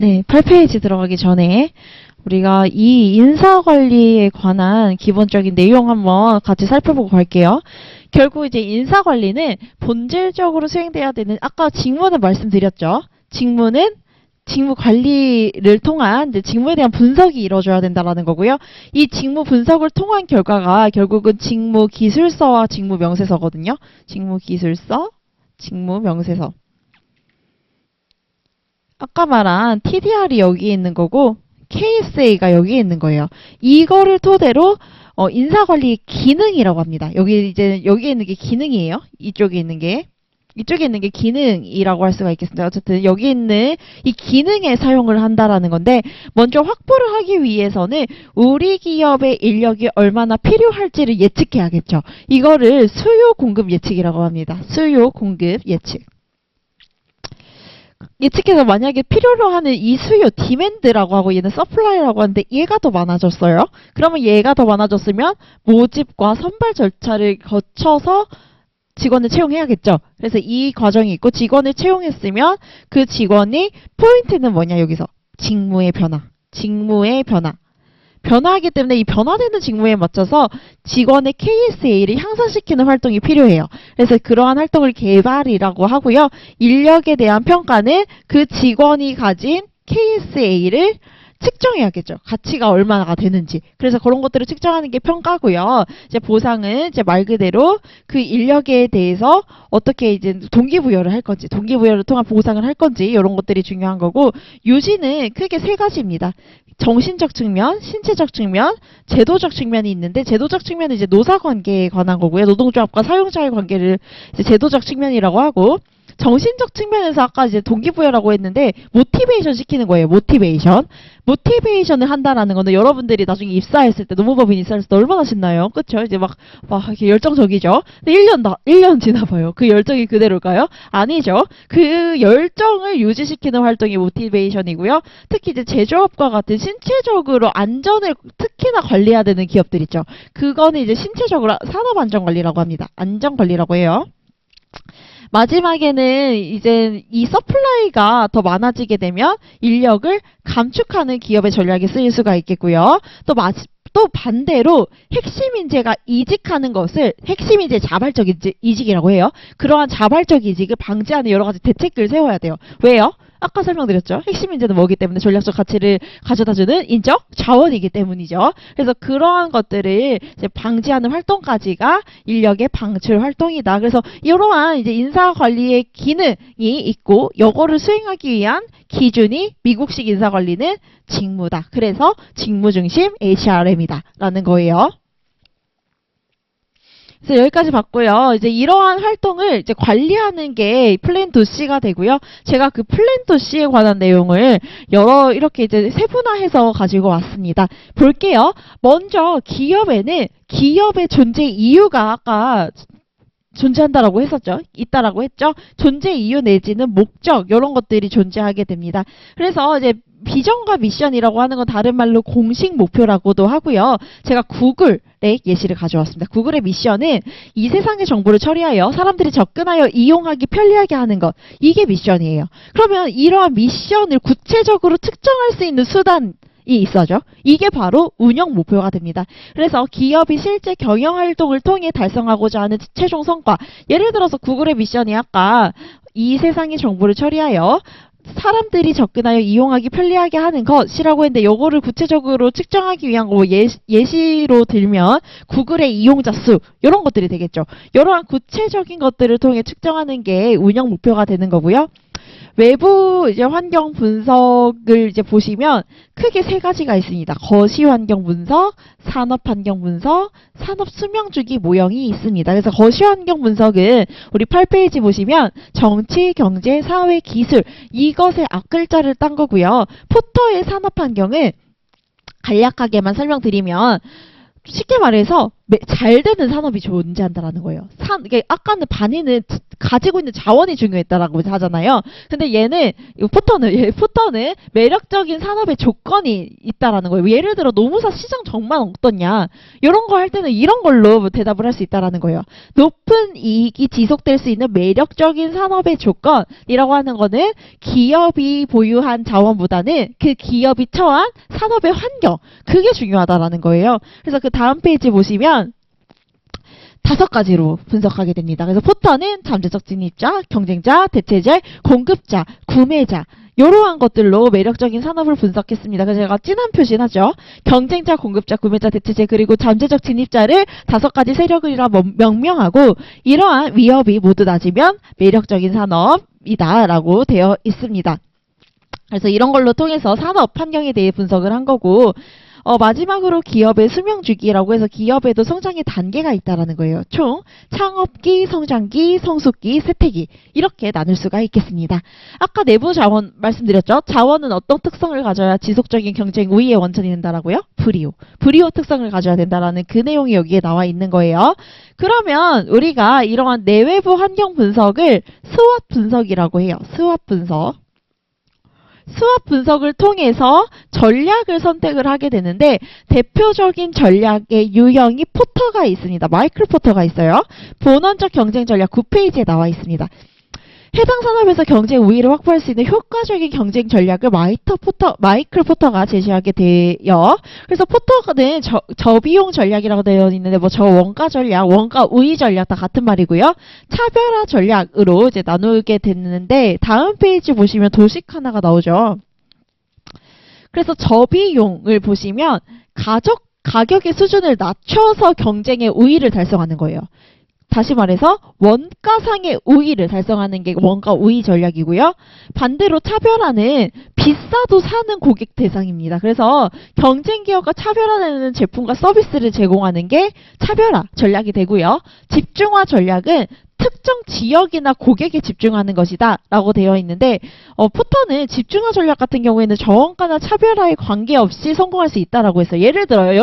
네, 8페이지 들어가기 전에 우리가 이 인사관리에 관한 기본적인 내용 한번 같이 살펴보고 갈게요. 결국 이제 인사관리는 본질적으로 수행돼야 되는, 아까 직무는 말씀드렸죠. 직무는 직무 관리를 통한 이제 직무에 대한 분석이 이루어져야 된다라는 거고요. 이 직무 분석을 통한 결과가 결국은 직무 기술서와 직무 명세서거든요. 직무 기술서, 직무 명세서. 아까 말한 TDR이 여기 있는 거고 KSA가 여기 있는 거예요. 이거를 토대로 인사관리 기능이라고 합니다. 여기 이제 여기에 있는 게 기능이에요. 이쪽에 있는 게 기능이라고 할 수가 있겠습니다. 어쨌든 여기 있는 이 기능에 사용을 한다라는 건데, 먼저 확보를 하기 위해서는 우리 기업의 인력이 얼마나 필요할지를 예측해야겠죠. 이거를 수요 공급 예측이라고 합니다. 수요 공급 예측. 예측해서 만약에 필요로 하는 이 수요, 디맨드라고 하고 얘는 서플라이라고 하는데 얘가 더 많아졌어요. 그러면 얘가 더 많아졌으면 모집과 선발 절차를 거쳐서 직원을 채용해야겠죠. 그래서 이 과정이 있고 직원을 채용했으면 그 직원이 포인트는 뭐냐, 여기서 직무의 변화. 직무의 변화. 변화하기 때문에 이 변화되는 직무에 맞춰서 직원의 KSA를 향상시키는 활동이 필요해요. 그래서 그러한 활동을 개발이라고 하고요. 인력에 대한 평가는 그 직원이 가진 KSA를 측정해야겠죠. 가치가 얼마나 되는지. 그래서 그런 것들을 측정하는 게 평가고요. 이제 보상은 이제 말 그대로 그 인력에 대해서 어떻게 이제 동기부여를 할 건지, 동기부여를 통한 보상을 할 건지, 이런 것들이 중요한 거고, 유지는 크게 세 가지입니다. 정신적 측면, 신체적 측면, 제도적 측면이 있는데, 제도적 측면은 이제 노사관계에 관한 거고요. 노동조합과 사용자의 관계를 이제 제도적 측면이라고 하고, 정신적 측면에서 아까 이제 동기부여라고 했는데 모티베이션 시키는 거예요. 모티베이션을 한다라는 거는 여러분들이 나중에 입사했을 때, 노무법인 입사했을 때 얼마나 신나요? 그쵸? 이제 막 이렇게 열정적이죠? 근데 1년 지나봐요. 그 열정이 그대로일까요? 아니죠. 그 열정을 유지시키는 활동이 모티베이션이고요. 특히 이제 제조업과 같은 신체적으로 안전을 특히나 관리해야 되는 기업들 있죠. 그거는 이제 신체적으로 산업안전관리라고 합니다. 안전관리라고 해요. 마지막에는 이제 이 서플라이가 더 많아지게 되면 인력을 감축하는 기업의 전략이 쓰일 수가 있겠고요. 또 반대로 핵심 인재가 이직하는 것을 핵심 인재 자발적 이직이라고 해요. 그러한 자발적 이직을 방지하는 여러 가지 대책을 세워야 돼요. 왜요? 아까 설명드렸죠. 핵심 인재는 뭐기 때문에 전략적 가치를 가져다주는 인적 자원이기 때문이죠. 그래서 그러한 것들을 이제 방지하는 활동까지가 인력의 방출 활동이다. 그래서 이러한 이제 인사관리의 기능이 있고, 요거를 수행하기 위한 기준이 미국식 인사관리는 직무다. 그래서 직무중심 HRM이다. 라는 거예요. 그래서 여기까지 봤고요. 이제 이러한 활동을 이제 관리하는 게 플랜 도C가 되고요. 제가 그 플랜 도C에 관한 내용을 이렇게 이제 세분화해서 가지고 왔습니다. 볼게요. 먼저 기업에는 기업의 존재 이유가 아까 존재한다라고 했었죠. 있다라고 했죠. 존재 이유 내지는 목적, 이런 것들이 존재하게 됩니다. 그래서 이제 비전과 미션이라고 하는 건 다른 말로 공식 목표라고도 하고요. 제가 구글의 예시를 가져왔습니다. 구글의 미션은 이 세상의 정보를 처리하여 사람들이 접근하여 이용하기 편리하게 하는 것. 이게 미션이에요. 그러면 이러한 미션을 구체적으로 측정할 수 있는 수단이 있어죠. 이게 바로 운영 목표가 됩니다. 그래서 기업이 실제 경영 활동을 통해 달성하고자 하는 최종 성과. 예를 들어서 구글의 미션이 아까 이 세상의 정보를 처리하여 사람들이 접근하여 이용하기 편리하게 하는 것이라고 했는데, 요거를 구체적으로 측정하기 위한 거 예시로 들면 구글의 이용자 수, 이런 것들이 되겠죠. 이러한 구체적인 것들을 통해 측정하는 게 운영 목표가 되는 거고요. 외부 이제 환경 분석을 이제 보시면 크게 세 가지가 있습니다. 거시 환경 분석, 산업 환경 분석, 산업 수명 주기 모형이 있습니다. 그래서 거시 환경 분석은 우리 8페이지 보시면 정치, 경제, 사회, 기술, 이것의 앞글자를 딴 거고요. 포터의 산업 환경은 간략하게만 설명드리면, 쉽게 말해서 잘 되는 산업이 존재한다라는 거예요. 이게 아까는 반이는 가지고 있는 자원이 중요했다라고 하잖아요. 근데 포터는 매력적인 산업의 조건이 있다라는 거예요. 예를 들어 노무사 시장 정말 어떻냐, 이런 거 할 때는 이런 걸로 대답을 할 수 있다라는 거예요. 높은 이익이 지속될 수 있는 매력적인 산업의 조건이라고 하는 거는 기업이 보유한 자원보다는 그 기업이 처한 산업의 환경, 그게 중요하다라는 거예요. 그래서 그 다음 페이지 보시면 5가지로 분석하게 됩니다. 그래서 포터는 잠재적 진입자, 경쟁자, 대체제, 공급자, 구매자, 이러한 것들로 매력적인 산업을 분석했습니다. 그래서 제가 진한 표시하죠. 경쟁자, 공급자, 구매자, 대체제, 그리고 잠재적 진입자를 5가지 세력이라 명명하고, 이러한 위협이 모두 낮으면 매력적인 산업이다 라고 되어 있습니다. 그래서 이런 걸로 통해서 산업 환경에 대해 분석을 한 거고, 마지막으로 기업의 수명주기라고 해서 기업에도 성장의 단계가 있다라는 거예요. 총 창업기, 성장기, 성숙기, 쇠퇴기, 이렇게 나눌 수가 있겠습니다. 아까 내부 자원 말씀드렸죠. 자원은 어떤 특성을 가져야 지속적인 경쟁 우위의 원천이 된다라고요? 불이호 특성을 가져야 된다라는 그 내용이 여기에 나와 있는 거예요. 그러면 우리가 이러한 내외부 환경 분석을 스왓 분석이라고 해요. 스왓 분석을 통해서 전략을 선택을 하게 되는데, 대표적인 전략의 유형이 포터가 있습니다. 마이클 포터가 있어요. 본원적 경쟁 전략 9페이지에 나와 있습니다. 해당 산업에서 경쟁 우위를 확보할 수 있는 효과적인 경쟁 전략을 마이클 포터가 제시하게 돼요. 그래서 포터는 저비용 전략이라고 되어 있는데, 저원가 전략, 원가 우위 전략 다 같은 말이고요. 차별화 전략으로 이제 나누게 됐는데, 다음 페이지 보시면 도식 하나가 나오죠. 그래서 저비용을 보시면 가격의 수준을 낮춰서 경쟁의 우위를 달성하는 거예요. 다시 말해서 원가상의 우위를 달성하는 게 원가 우위 전략이고요. 반대로 차별화는 비싸도 사는 고객 대상입니다. 그래서 경쟁 기업과 차별화되는 제품과 서비스를 제공하는 게 차별화 전략이 되고요. 집중화 전략은 특정 지역이나 고객에 집중하는 것이다 라고 되어 있는데, 포터는 집중화 전략 같은 경우에는 저원가나 차별화에 관계없이 성공할 수 있다라고 했어요. 예를 들어요.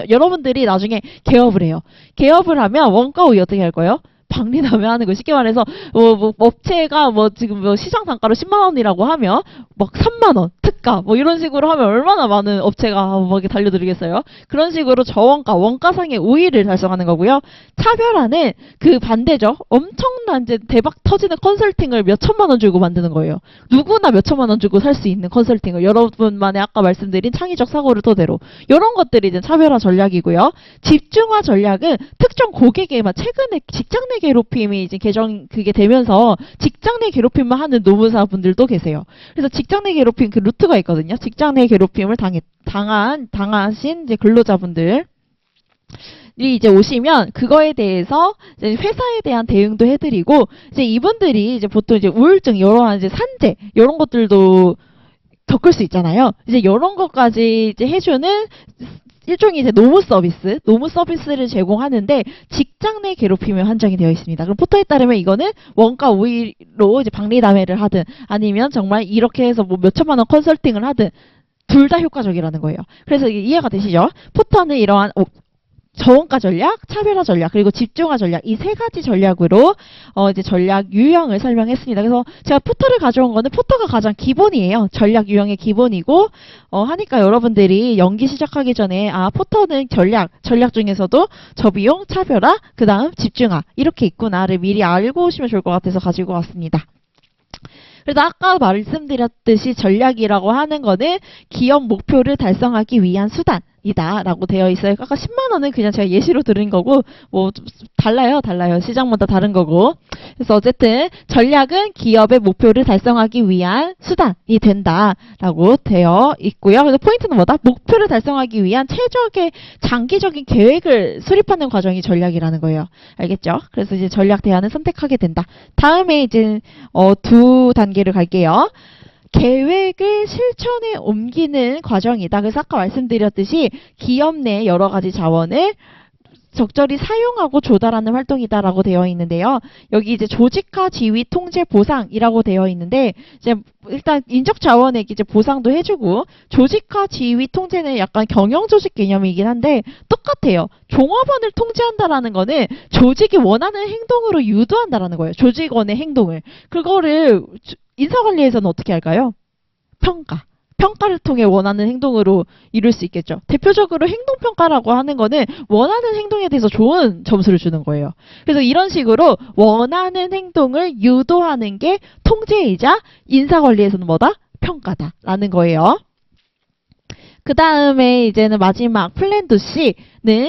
여러분들이 나중에 개업을 해요. 개업을 하면 원가 우위 어떻게 할 거예요? 박리담회 하는 거. 쉽게 말해서 업체가 지금 시장 단가로 10만 원이라고 하면 3만 원 특가 이런 식으로 하면 얼마나 많은 업체가 이렇게 달려들겠어요. 그런 식으로 원가상의 우위를 달성하는 거고요. 차별화는 그 반대죠. 엄청난 이제 대박 터지는 컨설팅을 몇 천만 원 주고 만드는 거예요. 누구나 몇 천만 원 주고 살 수 있는 컨설팅을, 여러분만의 아까 말씀드린 창의적 사고를 토대로, 이런 것들이 이제 차별화 전략이고요. 집중화 전략은 특정 고객에만, 최근에 직장 내 괴롭힘이 이제 그게 되면서 직장 내 괴롭힘만 하는 노무사분들도 계세요. 그래서 직장 내 괴롭힘 그 루트가 있거든요. 직장 내 괴롭힘을 당하신 이제 근로자분들 이 이제 오시면 그거에 대해서 이제 회사에 대한 대응도 해드리고, 이제 이분들이 이제 보통 이제 우울증, 여러 이제 산재, 이런 것들도 겪을 수 있잖아요. 이제 이런 것까지 이제 해주는 일종의 이제 노무 서비스를 제공하는데, 직장 내 괴롭힘에 한정이 되어 있습니다. 그럼 포터에 따르면 이거는 원가 우위로 이제 박리담회를 하든, 아니면 정말 이렇게 해서 몇 천만 원 컨설팅을 하든, 둘 다 효과적이라는 거예요. 그래서 이게 이해가 되시죠? 포터는 이러한 저원가 전략, 차별화 전략, 그리고 집중화 전략, 이 3가지 전략으로 이제 전략 유형을 설명했습니다. 그래서 제가 포터를 가져온 거는 포터가 가장 기본이에요. 전략 유형의 기본이고, 하니까 여러분들이 연기 시작하기 전에 포터는 전략 중에서도 저비용, 차별화, 그 다음 집중화, 이렇게 있구나를 미리 알고 오시면 좋을 것 같아서 가지고 왔습니다. 그래서 아까 말씀드렸듯이 전략이라고 하는 거는 기업 목표를 달성하기 위한 수단이다 라고 되어 있어요. 아까 10만 원은 그냥 제가 예시로 드린 거고, 달라요. 시장마다 다른 거고. 그래서 어쨌든 전략은 기업의 목표를 달성하기 위한 수단이 된다라고 되어 있고요. 그래서 포인트는 뭐다? 목표를 달성하기 위한 최적의 장기적인 계획을 수립하는 과정이 전략이라는 거예요. 알겠죠? 그래서 이제 전략 대안을 선택하게 된다. 다음에 이제 2단계를 갈게요. 계획을 실천에 옮기는 과정이다. 그래서 아까 말씀드렸듯이 기업 내 여러 가지 자원을 적절히 사용하고 조달하는 활동이다라고 되어 있는데요. 여기 이제 조직화 지휘 통제 보상이라고 되어 있는데 이제 일단 인적 자원에게 이제 보상도 해주고 조직화 지휘 통제는 약간 경영 조직 개념이긴 한데 똑같아요. 종업원을 통제한다라는 거는 조직이 원하는 행동으로 유도한다라는 거예요. 조직원의 행동을. 그거를 인사관리에서는 어떻게 할까요? 평가. 평가를 통해 원하는 행동으로 이룰 수 있겠죠. 대표적으로 행동평가라고 하는 거는 원하는 행동에 대해서 좋은 점수를 주는 거예요. 그래서 이런 식으로 원하는 행동을 유도하는 게 통제이자 인사관리에서는 뭐다? 평가다라는 거예요. 그 다음에 이제는 마지막 플랜2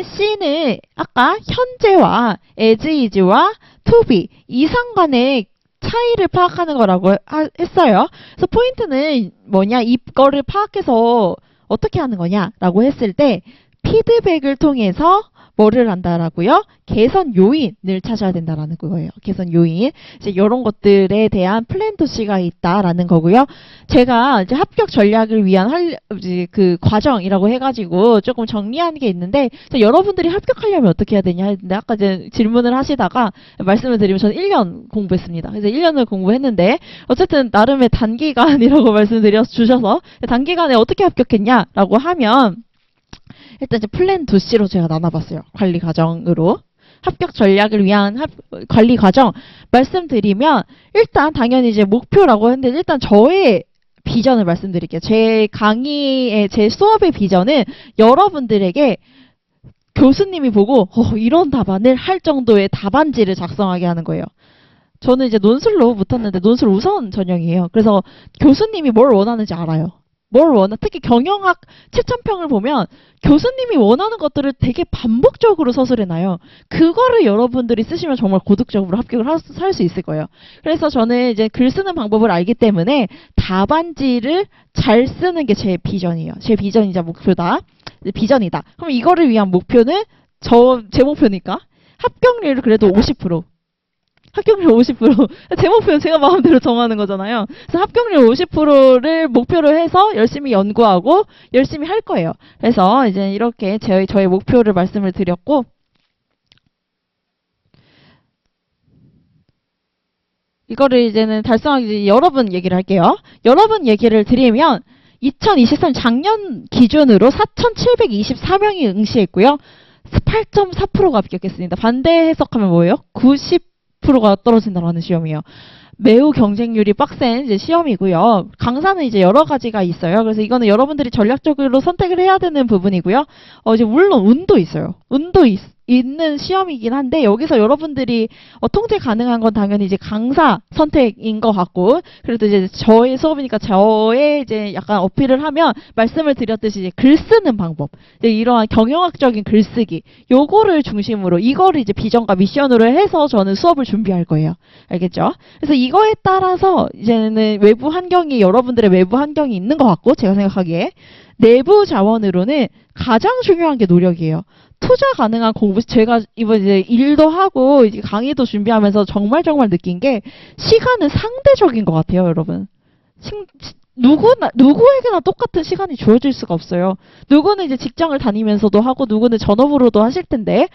C는 아까 현재와 as is와 to be 이 상관의 차이를 파악하는 거라고 했어요. 그래서 포인트는 뭐냐? 이거를 파악해서 어떻게 하는 거냐라고 했을 때 피드백을 통해서 뭐를 한다라고요? 개선 요인을 찾아야 된다라는 거예요. 개선 요인. 이제 이런 것들에 대한 플랜2 C가 있다라는 거고요. 제가 이제 합격 전략을 위한 그 과정이라고 해가지고 조금 정리한 게 있는데 여러분들이 합격하려면 어떻게 해야 되냐 했는데 아까 이제 질문을 하시다가 말씀을 드리면 저는 1년 공부했습니다. 그래서 1년을 공부했는데 어쨌든 나름의 단기간이라고 말씀드려 주셔서 단기간에 어떻게 합격했냐라고 하면 일단 이제 플랜2 C로 제가 나눠봤어요. 관리 과정으로. 합격 전략을 위한 관리 과정 말씀드리면 일단 당연히 이제 목표라고 했는데 일단 저의 비전을 말씀드릴게요. 제 강의의 제 수업의 비전은 여러분들에게 교수님이 보고 이런 답안을 할 정도의 답안지를 작성하게 하는 거예요. 저는 이제 논술로 붙었는데 논술 우선 전형이에요. 그래서 교수님이 뭘 원하는지 알아요. 특히 경영학 채점평을 보면 교수님이 원하는 것들을 되게 반복적으로 서술해놔요. 그거를 여러분들이 쓰시면 정말 고득점으로 합격을 할 수 있을 거예요. 그래서 저는 이제 글 쓰는 방법을 알기 때문에 답안지를 잘 쓰는 게 제 비전이에요. 제 비전이자 목표다. 비전이다. 그럼 이거를 위한 목표는 제 목표니까 합격률을 그래도 50%. 합격률 50%. 제 목표는 제가 마음대로 정하는 거잖아요. 그래서 합격률 50%를 목표로 해서 열심히 연구하고 열심히 할 거예요. 그래서 이제 이렇게 저의 목표를 말씀을 드렸고 이거를 이제는 달성하기 여러분 얘기를 할게요. 여러분 얘기를 드리면 2023 작년 기준으로 4,724명이 응시했고요. 8.4%가 합격했습니다. 반대 해석하면 뭐예요? 90%가 떨어진다는 시험이에요. 매우 경쟁률이 빡센 이제 시험이고요. 강사는 이제 여러 가지가 있어요. 그래서 이거는 여러분들이 전략적으로 선택을 해야 되는 부분이고요. 이제 물론 운도 있어요. 운도 있는 시험이긴 한데 여기서 여러분들이 통제 가능한 건 당연히 이제 강사 선택인 것 같고 그래도 이제 저의 수업이니까 저의 이제 약간 어필을 하면 말씀을 드렸듯이 이제 글 쓰는 방법, 이제 이러한 경영학적인 글쓰기 요거를 중심으로 이거를 이제 비전과 미션으로 해서 저는 수업을 준비할 거예요. 알겠죠? 그래서 이거에 따라서 이제는 외부 환경이 여러분들의 외부 환경이 있는 것 같고 제가 생각하기에 내부 자원으로는 가장 중요한 게 노력이에요. 투자 가능한 공부, 제가 이번 이제 일도 하고 이제 강의도 준비하면서 정말 느낀 게 시간은 상대적인 것 같아요, 여러분. 누구에게나 똑같은 시간이 주어질 수가 없어요. 누구는 이제 직장을 다니면서도 하고 누구는 전업으로도 하실 텐데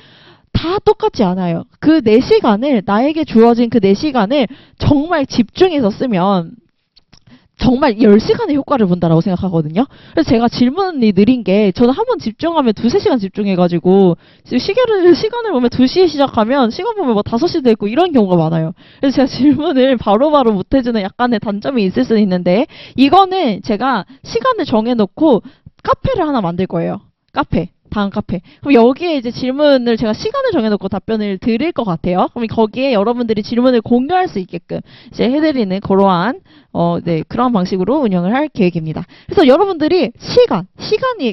다 똑같지 않아요. 그 4시간을, 나에게 주어진 그 4시간을 정말 집중해서 쓰면 정말 10시간의 효과를 본다라고 생각하거든요. 그래서 제가 질문이 느린 게 저는 한 번 집중하면 2-3시간 집중해가지고 시간을 보면 2시에 시작하면 시간 보면 뭐 5시 됐고 이런 경우가 많아요. 그래서 제가 질문을 바로바로 못해주는 약간의 단점이 있을 수는 있는데 이거는 제가 시간을 정해놓고 카페를 하나 만들 거예요. 다음 카페. 그럼 여기에 이제 질문을 제가 시간을 정해놓고 답변을 드릴 것 같아요. 그럼 거기에 여러분들이 질문을 공유할 수 있게끔 이제 해드리는 그러한 그런 방식으로 운영을 할 계획입니다. 그래서 여러분들이 시간이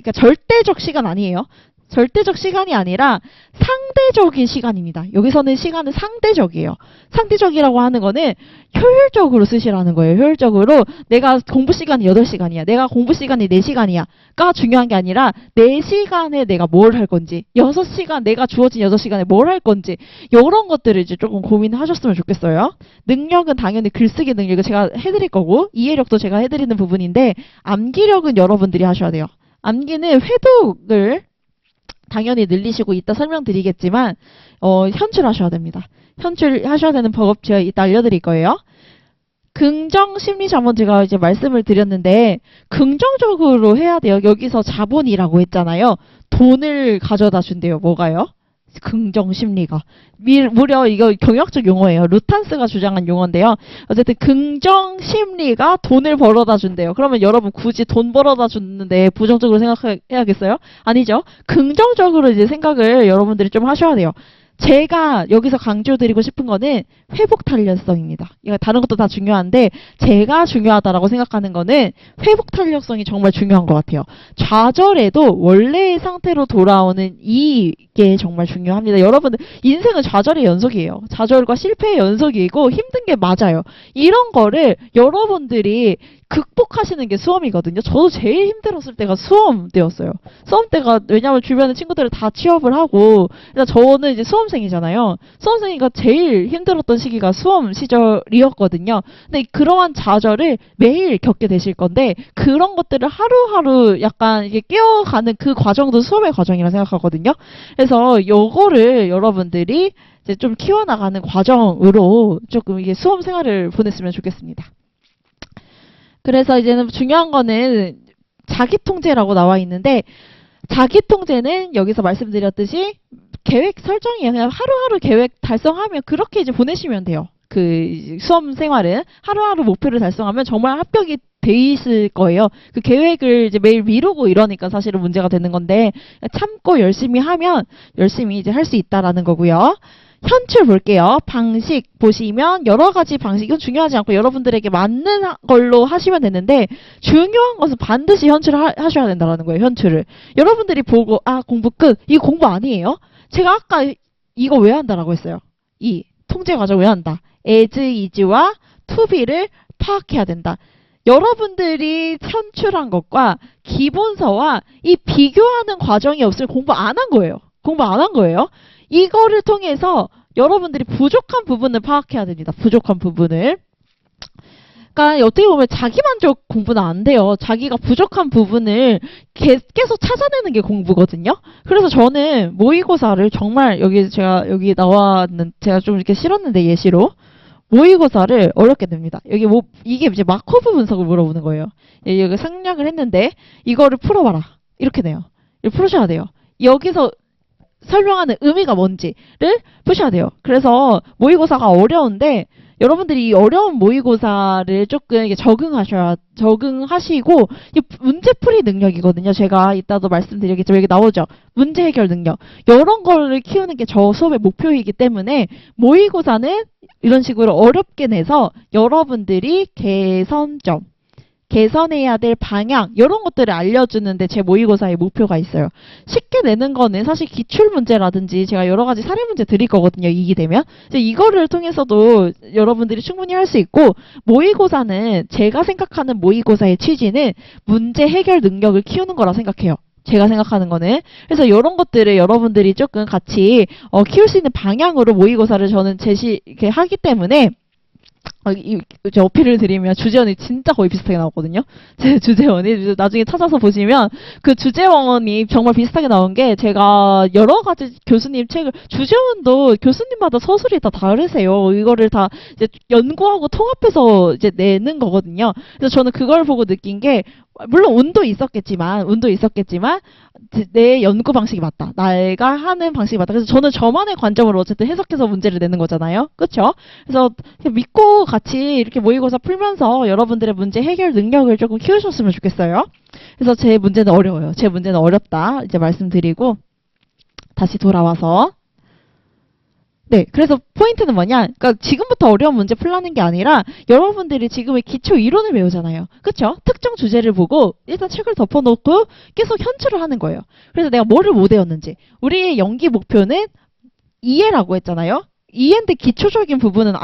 그러니까 절대적 시간 아니에요. 절대적 시간이 아니라 상대적인 시간입니다. 여기서는 시간은 상대적이에요. 상대적이라고 하는 거는 효율적으로 쓰시라는 거예요. 효율적으로 내가 공부 시간이 8시간이야. 내가 공부 시간이 4시간이야. 가 중요한 게 아니라 4시간에 내가 뭘 할 건지 6시간 내가 주어진 6시간에 뭘 할 건지 이런 것들을 이제 조금 고민하셨으면 좋겠어요. 능력은 당연히 글쓰기 능력을 제가 해드릴 거고 이해력도 제가 해드리는 부분인데 암기력은 여러분들이 하셔야 돼요. 암기는 회독을 당연히 늘리시고 이따 설명드리겠지만 현출하셔야 됩니다. 현출하셔야 되는 방법 제가 이따 알려드릴 거예요. 긍정 심리적 한번 제가 이제 말씀을 드렸는데 긍정적으로 해야 돼요. 여기서 자본이라고 했잖아요. 돈을 가져다 준대요. 뭐가요? 긍정 심리가. 무려 이거 경영학적 용어예요. 루탄스가 주장한 용어인데요. 어쨌든 긍정 심리가 돈을 벌어다 준대요. 그러면 여러분 굳이 돈 벌어다 주는데 부정적으로 생각해야겠어요? 아니죠. 긍정적으로 이제 생각을 여러분들이 좀 하셔야 돼요. 제가 여기서 강조드리고 싶은 거는 회복 탄력성입니다. 이거 다른 것도 다 중요한데 제가 중요하다라고 생각하는 거는 회복 탄력성이 정말 중요한 것 같아요. 좌절에도 원래의 상태로 돌아오는 이게 정말 중요합니다. 여러분들 인생은 좌절의 연속이에요. 좌절과 실패의 연속이고 힘든 게 맞아요. 이런 거를 여러분들이 극복하시는 게 수험이거든요. 저도 제일 힘들었을 때가 수험 때였어요. 수험 때가 왜냐하면 주변에 친구들을 다 취업을 하고 저는 이제 수험생이잖아요. 수험생이가 제일 힘들었던 시기가 수험 시절이었거든요. 근데 그러한 좌절을 매일 겪게 되실 건데 그런 것들을 하루하루 약간 이게 깨어가는 그 과정도 수험의 과정이라 생각하거든요. 그래서 요거를 여러분들이 이제 좀 키워나가는 과정으로 조금 이게 수험 생활을 보냈으면 좋겠습니다. 그래서 이제는 중요한 거는 자기통제라고 나와 있는데 자기통제는 여기서 말씀드렸듯이 계획 설정이에요. 그냥 하루하루 계획 달성하면 그렇게 이제 보내시면 돼요. 그 수험 생활은 하루하루 목표를 달성하면 정말 합격이 돼 있을 거예요. 그 계획을 이제 매일 미루고 이러니까 사실은 문제가 되는 건데 참고 열심히 하면 열심히 이제 할 수 있다라는 거고요. 현출 볼게요. 방식 보시면 여러 가지 방식, 이건 중요하지 않고 여러분들에게 맞는 걸로 하시면 되는데 중요한 것은 반드시 현출을 하셔야 된다는 거예요. 현출을. 여러분들이 보고 공부 끝. 이거 공부 아니에요? 제가 아까 이거 왜 한다라고 했어요. 이 통제 과정 왜 한다. as, is와 to be를 파악해야 된다. 여러분들이 현출한 것과 기본서와 이 비교하는 과정이 없으면 공부 안 한 거예요. 공부 안 한 거예요. 이거를 통해서 여러분들이 부족한 부분을 파악해야 됩니다. 부족한 부분을. 그러니까 어떻게 보면 자기만족 공부는 안 돼요. 자기가 부족한 부분을 계속 찾아내는 게 공부거든요. 그래서 저는 모의고사를 정말 제가 좀 이렇게 실었는데 예시로 모의고사를 어렵게 냅니다. 이게 이제 마코브 분석을 물어보는 거예요. 여기 생략을 했는데 이거를 풀어봐라. 이렇게 돼요. 이렇게 풀으셔야 돼요. 여기서 설명하는 의미가 뭔지를 푸셔야 돼요. 그래서 모의고사가 어려운데 여러분들이 이 어려운 모의고사를 조금 적응하시고 문제풀이 능력이거든요. 제가 이따도 말씀드리겠지만 여기 나오죠. 문제 해결 능력. 이런 거를 키우는 게 저 수업의 목표이기 때문에 모의고사는 이런 식으로 어렵게 내서 여러분들이 개선해야 될 방향 이런 것들을 알려주는데 제 모의고사의 목표가 있어요. 쉽게 내는 거는 사실 기출문제라든지 제가 여러 가지 사례문제 드릴 거거든요. 이기 되면. 이거를 통해서도 여러분들이 충분히 할 수 있고 모의고사는 제가 생각하는 모의고사의 취지는 문제 해결 능력을 키우는 거라 생각해요. 제가 생각하는 거는. 그래서 이런 것들을 여러분들이 조금 같이 키울 수 있는 방향으로 모의고사를 저는 이렇게 하기 때문에 이제 어필을 드리면 주제원이 진짜 거의 비슷하게 나왔거든요. 제 주제원이 나중에 찾아서 보시면 그 주제원이 정말 비슷하게 나온 게 제가 여러 가지 교수님 책을 주제원도 교수님마다 서술이 다 다르세요. 이거를 다 이제 연구하고 통합해서 이제 내는 거거든요. 그래서 저는 그걸 보고 느낀 게 물론 운도 있었겠지만 내 연구 방식이 맞다. 내가 하는 방식이 맞다. 그래서 저는 저만의 관점으로 어쨌든 해석해서 문제를 내는 거잖아요. 그렇죠? 그래서 믿고 같이 이렇게 모의고사 풀면서 여러분들의 문제 해결 능력을 조금 키우셨으면 좋겠어요. 그래서 제 문제는 어려워요. 제 문제는 어렵다. 이제 말씀드리고 다시 돌아와서 네, 그래서 포인트는 뭐냐? 그러니까 지금부터 어려운 문제 풀라는 게 아니라 여러분들이 지금의 기초 이론을 배우잖아요. 그쵸? 특정 주제를 보고 일단 책을 덮어놓고 계속 현출을 하는 거예요. 그래서 내가 뭐를 못 외웠는지. 우리의 연기 목표는 이해라고 했잖아요. 이해인데 기초적인 부분은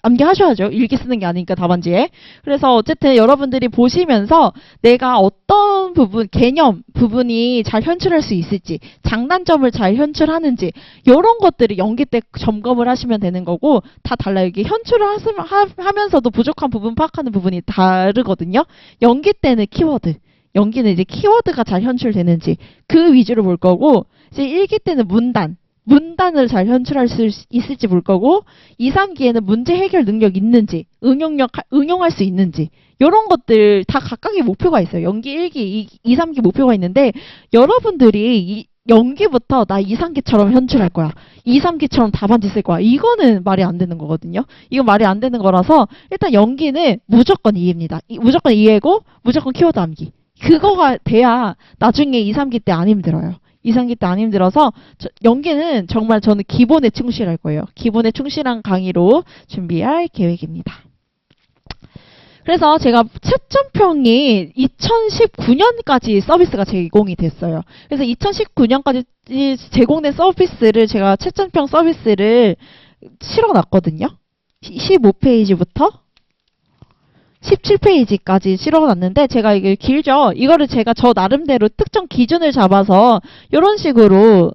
암기하셔야죠. 일기 쓰는 게 아니니까 답안지에. 그래서 어쨌든 여러분들이 보시면서 내가 어떤 개념 부분이 잘 현출할 수 있을지, 장단점을 잘 현출하는지 이런 것들을 연기 때 점검을 하시면 되는 거고 다 달라요. 이게 현출을 하면서도 부족한 부분 파악하는 부분이 다르거든요. 연기 때는 키워드. 연기는 이제 키워드가 잘 현출되는지 그 위주로 볼 거고, 이제 1기 때는 문단을 잘 현출할 수 있을지 볼 거고, 2, 3기에는 문제 해결 능력 있는지, 응용할 수 있는지, 이런 것들 다 각각의 목표가 있어요. 연기 1기, 2, 3기 목표가 있는데, 여러분들이 연기부터 나 2, 3기처럼 현출할 거야. 2, 3기처럼 답안지 쓸 거야. 이거는 말이 안 되는 거거든요. 이건 말이 안 되는 거라서 일단 연기는 무조건 이해입니다. 무조건 이해고 무조건 키워드 암기. 그거가 돼야 나중에 2, 3기 때 안 힘들어요. 2, 3기 때 안 힘들어서 연기는 정말 저는 기본에 충실할 거예요. 기본에 충실한 강의로 준비할 계획입니다. 그래서 제가 채점평이 2019년까지 서비스가 제공이 됐어요. 그래서 2019년까지 제공된 서비스를 제가 채점평 서비스를 실어놨거든요. 15페이지부터 17페이지까지 실어놨는데, 제가 이게 길죠? 이거를 제가 저 나름대로 특정 기준을 잡아서 이런 식으로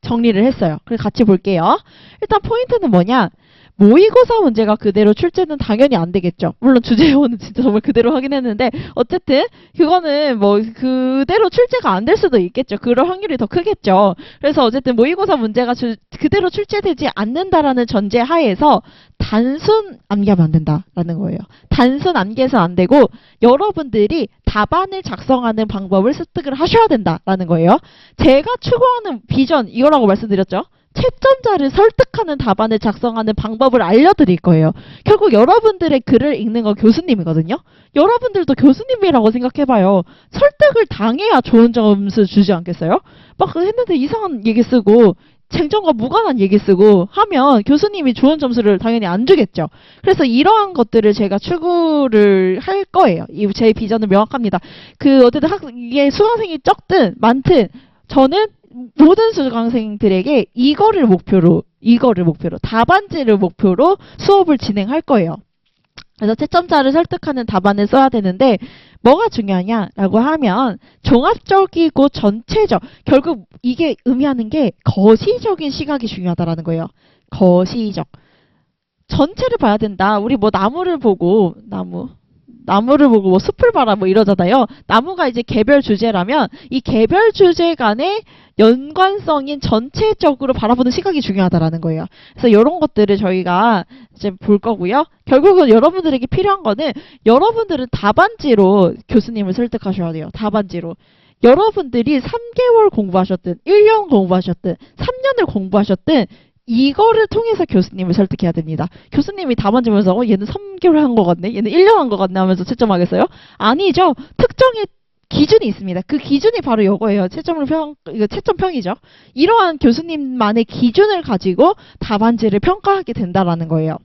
정리를 했어요. 그래서 같이 볼게요. 일단 포인트는 뭐냐? 모의고사 문제가 그대로 출제는 당연히 안 되겠죠. 물론 주제원은 진짜 정말 그대로 하긴 했는데, 어쨌든 그거는 뭐 그대로 출제가 안 될 수도 있겠죠. 그럴 확률이 더 크겠죠. 그래서 어쨌든 모의고사 문제가 그대로 출제되지 않는다라는 전제 하에서 단순 암기하면 안 된다라는 거예요. 단순 암기해서 안 되고 여러분들이 답안을 작성하는 방법을 습득을 하셔야 된다라는 거예요. 제가 추구하는 비전 이거라고 말씀드렸죠. 채점자를 설득하는 답안을 작성하는 방법을 알려드릴 거예요. 결국 여러분들의 글을 읽는 건 교수님이거든요. 여러분들도 교수님이라고 생각해봐요. 설득을 당해야 좋은 점수 주지 않겠어요? 막 했는데 이상한 얘기 쓰고 쟁점과 무관한 얘기 쓰고 하면 교수님이 좋은 점수를 당연히 안 주겠죠. 그래서 이러한 것들을 제가 추구를 할 거예요. 제 비전은 명확합니다. 어쨌든 이게 수강생이 적든 많든 저는 모든 수강생들에게 이거를 목표로 답안지를 목표로 수업을 진행할 거예요. 그래서 채점자를 설득하는 답안을 써야 되는데 뭐가 중요하냐라고 하면 종합적이고 전체적, 결국 이게 의미하는 게 거시적인 시각이 중요하다라는 거예요. 거시적. 전체를 봐야 된다. 우리 뭐 나무를 보고 뭐 숲을 봐라 뭐 이러잖아요. 나무가 이제 개별 주제라면 이 개별 주제 간의 연관성인 전체적으로 바라보는 시각이 중요하다라는 거예요. 그래서 이런 것들을 저희가 이제 볼 거고요. 결국은 여러분들에게 필요한 거는 여러분들은 답안지로 교수님을 설득하셔야 돼요. 답안지로. 여러분들이 3개월 공부하셨든 1년 공부하셨든 3년을 공부하셨든 이거를 통해서 교수님을 설득해야 됩니다. 교수님이 답안지 보면서 얘는 3개월 한 것 같네, 얘는 1년 한 것 같네 하면서 채점하겠어요? 아니죠. 특정의 기준이 있습니다. 그 기준이 바로 이거예요. 이거 채점평이죠. 이러한 교수님만의 기준을 가지고 답안지를 평가하게 된다라는 거예요.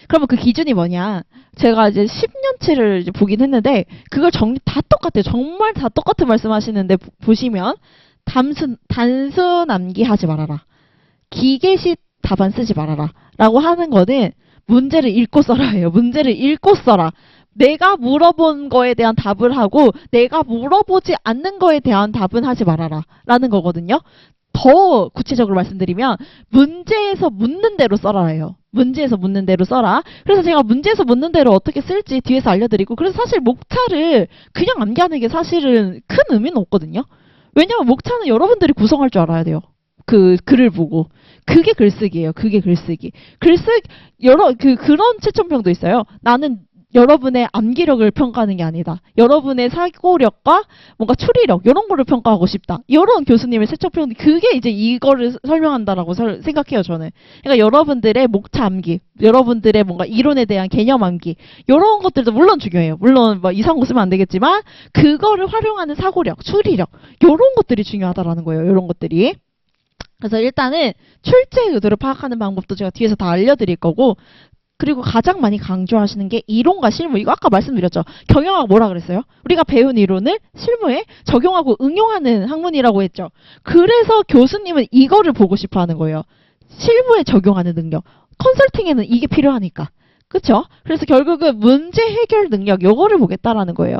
그러면 그 기준이 뭐냐? 제가 이제 10년치를 이제 보긴 했는데 그걸 다 똑같아요. 정말 다 똑같은 말씀하시는데 보시면 단순 암기하지 말아라. 기계식 답안 쓰지 말아라 라고 하는 거는 문제를 읽고 써라예요. 문제를 읽고 써라. 내가 물어본 거에 대한 답을 하고 내가 물어보지 않는 거에 대한 답은 하지 말아라 라는 거거든요. 더 구체적으로 말씀드리면 문제에서 묻는 대로 써라예요. 문제에서 묻는 대로 써라. 그래서 제가 문제에서 묻는 대로 어떻게 쓸지 뒤에서 알려드리고, 그래서 사실 목차를 그냥 암기하는 게 사실은 큰 의미는 없거든요. 왜냐하면 목차는 여러분들이 구성할 줄 알아야 돼요. 그 글을 보고. 그게 글쓰기예요. 그게 글쓰기. 그런 채점평도 있어요. 나는 여러분의 암기력을 평가하는 게 아니다. 여러분의 사고력과 뭔가 추리력 이런 거를 평가하고 싶다. 이런 교수님의 채점평, 그게 이제 이거를 설명한다라고 생각해요. 저는. 그러니까 여러분들의 목차 암기, 여러분들의 뭔가 이론에 대한 개념 암기 이런 것들도 물론 중요해요. 물론 뭐 이상한 거 쓰면 안 되겠지만 그거를 활용하는 사고력, 추리력 이런 것들이 중요하다라는 거예요. 이런 것들이. 그래서 일단은 출제 의도를 파악하는 방법도 제가 뒤에서 다 알려드릴 거고, 그리고 가장 많이 강조하시는 게 이론과 실무. 이거 아까 말씀드렸죠. 경영학 뭐라 그랬어요? 우리가 배운 이론을 실무에 적용하고 응용하는 학문이라고 했죠. 그래서 교수님은 이거를 보고 싶어 하는 거예요. 실무에 적용하는 능력. 컨설팅에는 이게 필요하니까. 그쵸? 그래서 결국은 문제 해결 능력, 요거를 보겠다라는 거예요.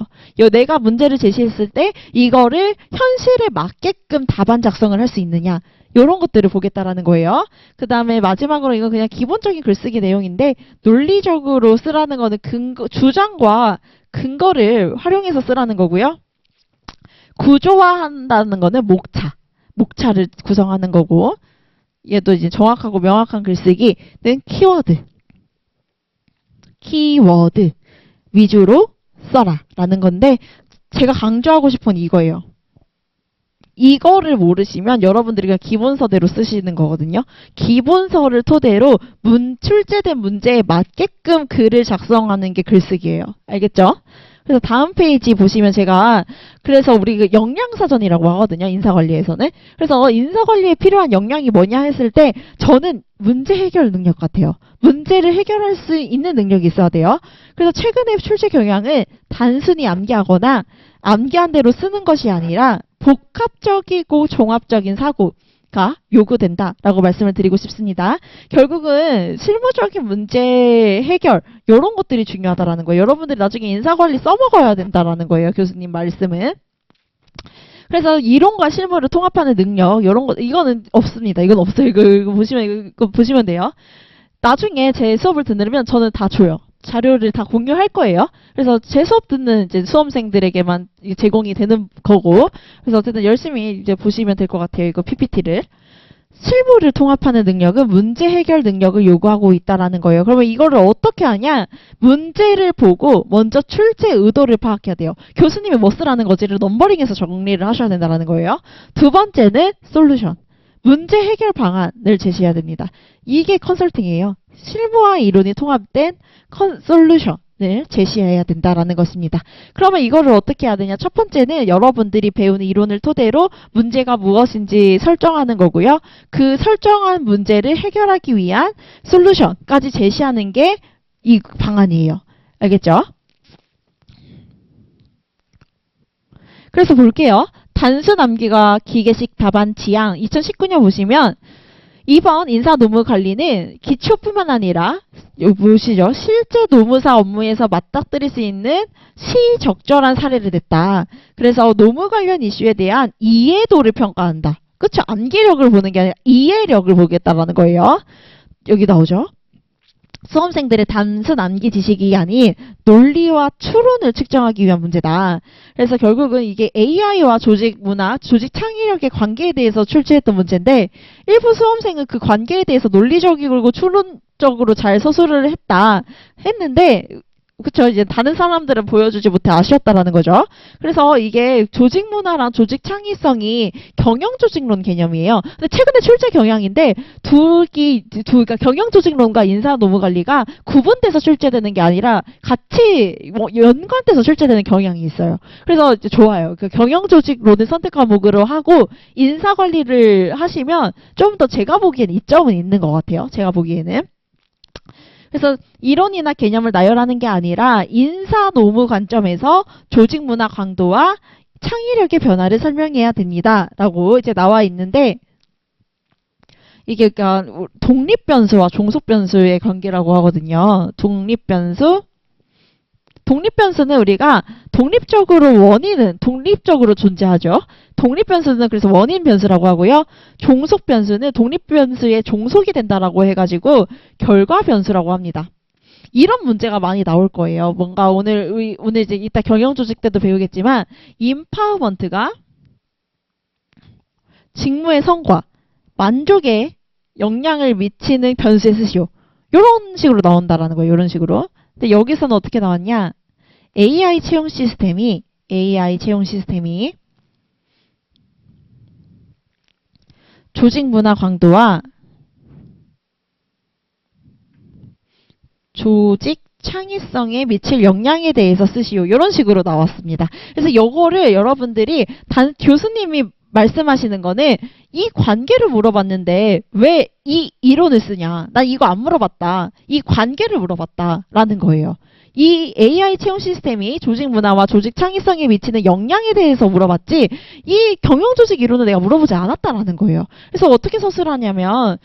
내가 문제를 제시했을 때 이거를 현실에 맞게끔 답안 작성을 할 수 있느냐. 요런 것들을 보겠다라는 거예요. 그 다음에 마지막으로 이건 그냥 기본적인 글쓰기 내용인데, 논리적으로 쓰라는 거는 주장과 근거를 활용해서 쓰라는 거고요. 구조화한다는 거는 목차를 구성하는 거고, 얘도 이제 정확하고 명확한 글쓰기는 키워드 위주로 써라 라는 건데, 제가 강조하고 싶은 이거예요. 이거를 모르시면 여러분들이 그냥 기본서대로 쓰시는 거거든요. 기본서를 토대로 출제된 문제에 맞게끔 글을 작성하는 게 글쓰기예요. 알겠죠? 그래서 다음 페이지 보시면 제가 그래서 우리 그 역량사전이라고 하거든요. 인사관리에서는. 그래서 인사관리에 필요한 역량이 뭐냐 했을 때 저는 문제 해결 능력 같아요. 문제를 해결할 수 있는 능력이 있어야 돼요. 그래서 최근에 출제 경향은 단순히 암기하거나 암기한 대로 쓰는 것이 아니라 복합적이고 종합적인 사고가 요구된다라고 말씀을 드리고 싶습니다. 결국은 실무적인 문제 해결 이런 것들이 중요하다라는 거예요. 여러분들이 나중에 인사관리 써먹어야 된다라는 거예요. 교수님 말씀은. 그래서 이론과 실무를 통합하는 능력 이런 거 이거는 없습니다. 이건 없어요. 이거 보시면 돼요. 나중에 제 수업을 듣으면 저는 다 줘요. 자료를 다 공유할 거예요. 그래서 제 수업 듣는 이제 수험생들에게만 제공이 되는 거고, 그래서 어쨌든 열심히 이제 보시면 될 것 같아요. 이거 PPT를. 실무를 통합하는 능력은 문제 해결 능력을 요구하고 있다라는 거예요. 그러면 이거를 어떻게 하냐? 문제를 보고 먼저 출제 의도를 파악해야 돼요. 교수님이 뭐 쓰라는 거지를 넘버링해서 정리를 하셔야 된다는 거예요. 두 번째는 솔루션. 문제 해결 방안을 제시해야 됩니다. 이게 컨설팅이에요. 실무와 이론이 통합된 솔루션을 제시해야 된다라는 것입니다. 그러면 이거를 어떻게 해야 되냐? 첫 번째는 여러분들이 배우는 이론을 토대로 문제가 무엇인지 설정하는 거고요. 그 설정한 문제를 해결하기 위한 솔루션까지 제시하는 게 이 방안이에요. 알겠죠? 그래서 볼게요. 단순 암기가 기계식 답안 지향 2019년 보시면 2번 인사 노무 관리는 기초뿐만 아니라 여기 보시죠. 실제 노무사 업무에서 맞닥뜨릴 수 있는 시적절한 사례를 냈다. 그래서 노무 관련 이슈에 대한 이해도를 평가한다. 그쵸? 암기력을 보는 게 아니라 이해력을 보겠다라는 거예요. 여기 나오죠. 수험생들의 단순 암기 지식이 아닌 논리와 추론을 측정하기 위한 문제다. 그래서 결국은 이게 AI와 조직 문화, 조직 창의력의 관계에 대해서 출제했던 문제인데 일부 수험생은 그 관계에 대해서 논리적이고 추론적으로 잘 서술을 했는데 그쵸. 이제 다른 사람들은 보여주지 못해 아쉬웠다라는 거죠. 그래서 이게 조직 문화랑 조직 창의성이 경영 조직론 개념이에요. 근데 최근에 출제 경향인데 그러니까 경영 조직론과 인사 노무 관리가 구분돼서 출제되는 게 아니라 같이 연관돼서 출제되는 경향이 있어요. 그래서 이제 좋아요. 그 경영 조직론을 선택 과목으로 하고 인사 관리를 하시면 좀 더 제가 보기에는 이점은 있는 것 같아요. 제가 보기에는. 그래서 이론이나 개념을 나열하는 게 아니라 인사 노무 관점에서 조직 문화 강도와 창의력의 변화를 설명해야 됩니다. 라고 이제 나와 있는데 이게 그러니까 독립 변수와 종속 변수의 관계라고 하거든요. 독립 변수는 우리가 독립적으로 존재하죠. 독립 변수는 그래서 원인 변수라고 하고요. 종속 변수는 독립 변수에 종속이 된다라고 해가지고 결과 변수라고 합니다. 이런 문제가 많이 나올 거예요. 뭔가 오늘 이제 이따 경영 조직 때도 배우겠지만 임파워먼트가 직무의 성과, 만족에 영향을 미치는 변수의 수시오. 이런 식으로 나온다라는 거예요. 이런 식으로. 근데 여기서는 어떻게 나왔냐? AI 채용 시스템이 조직 문화 강도와 조직 창의성에 미칠 영향에 대해서 쓰시오. 이런 식으로 나왔습니다. 그래서 이거를 여러분들이 교수님이 말씀하시는 거는 이 관계를 물어봤는데 왜 이 이론을 쓰냐. 난 이거 안 물어봤다. 이 관계를 물어봤다. 라는 거예요. 이 AI 채용 시스템이 조직 문화와 조직 창의성에 미치는 영향에 대해서 물어봤지 이 경영조직 이론을 내가 물어보지 않았다라는 거예요. 그래서 어떻게 서술하냐면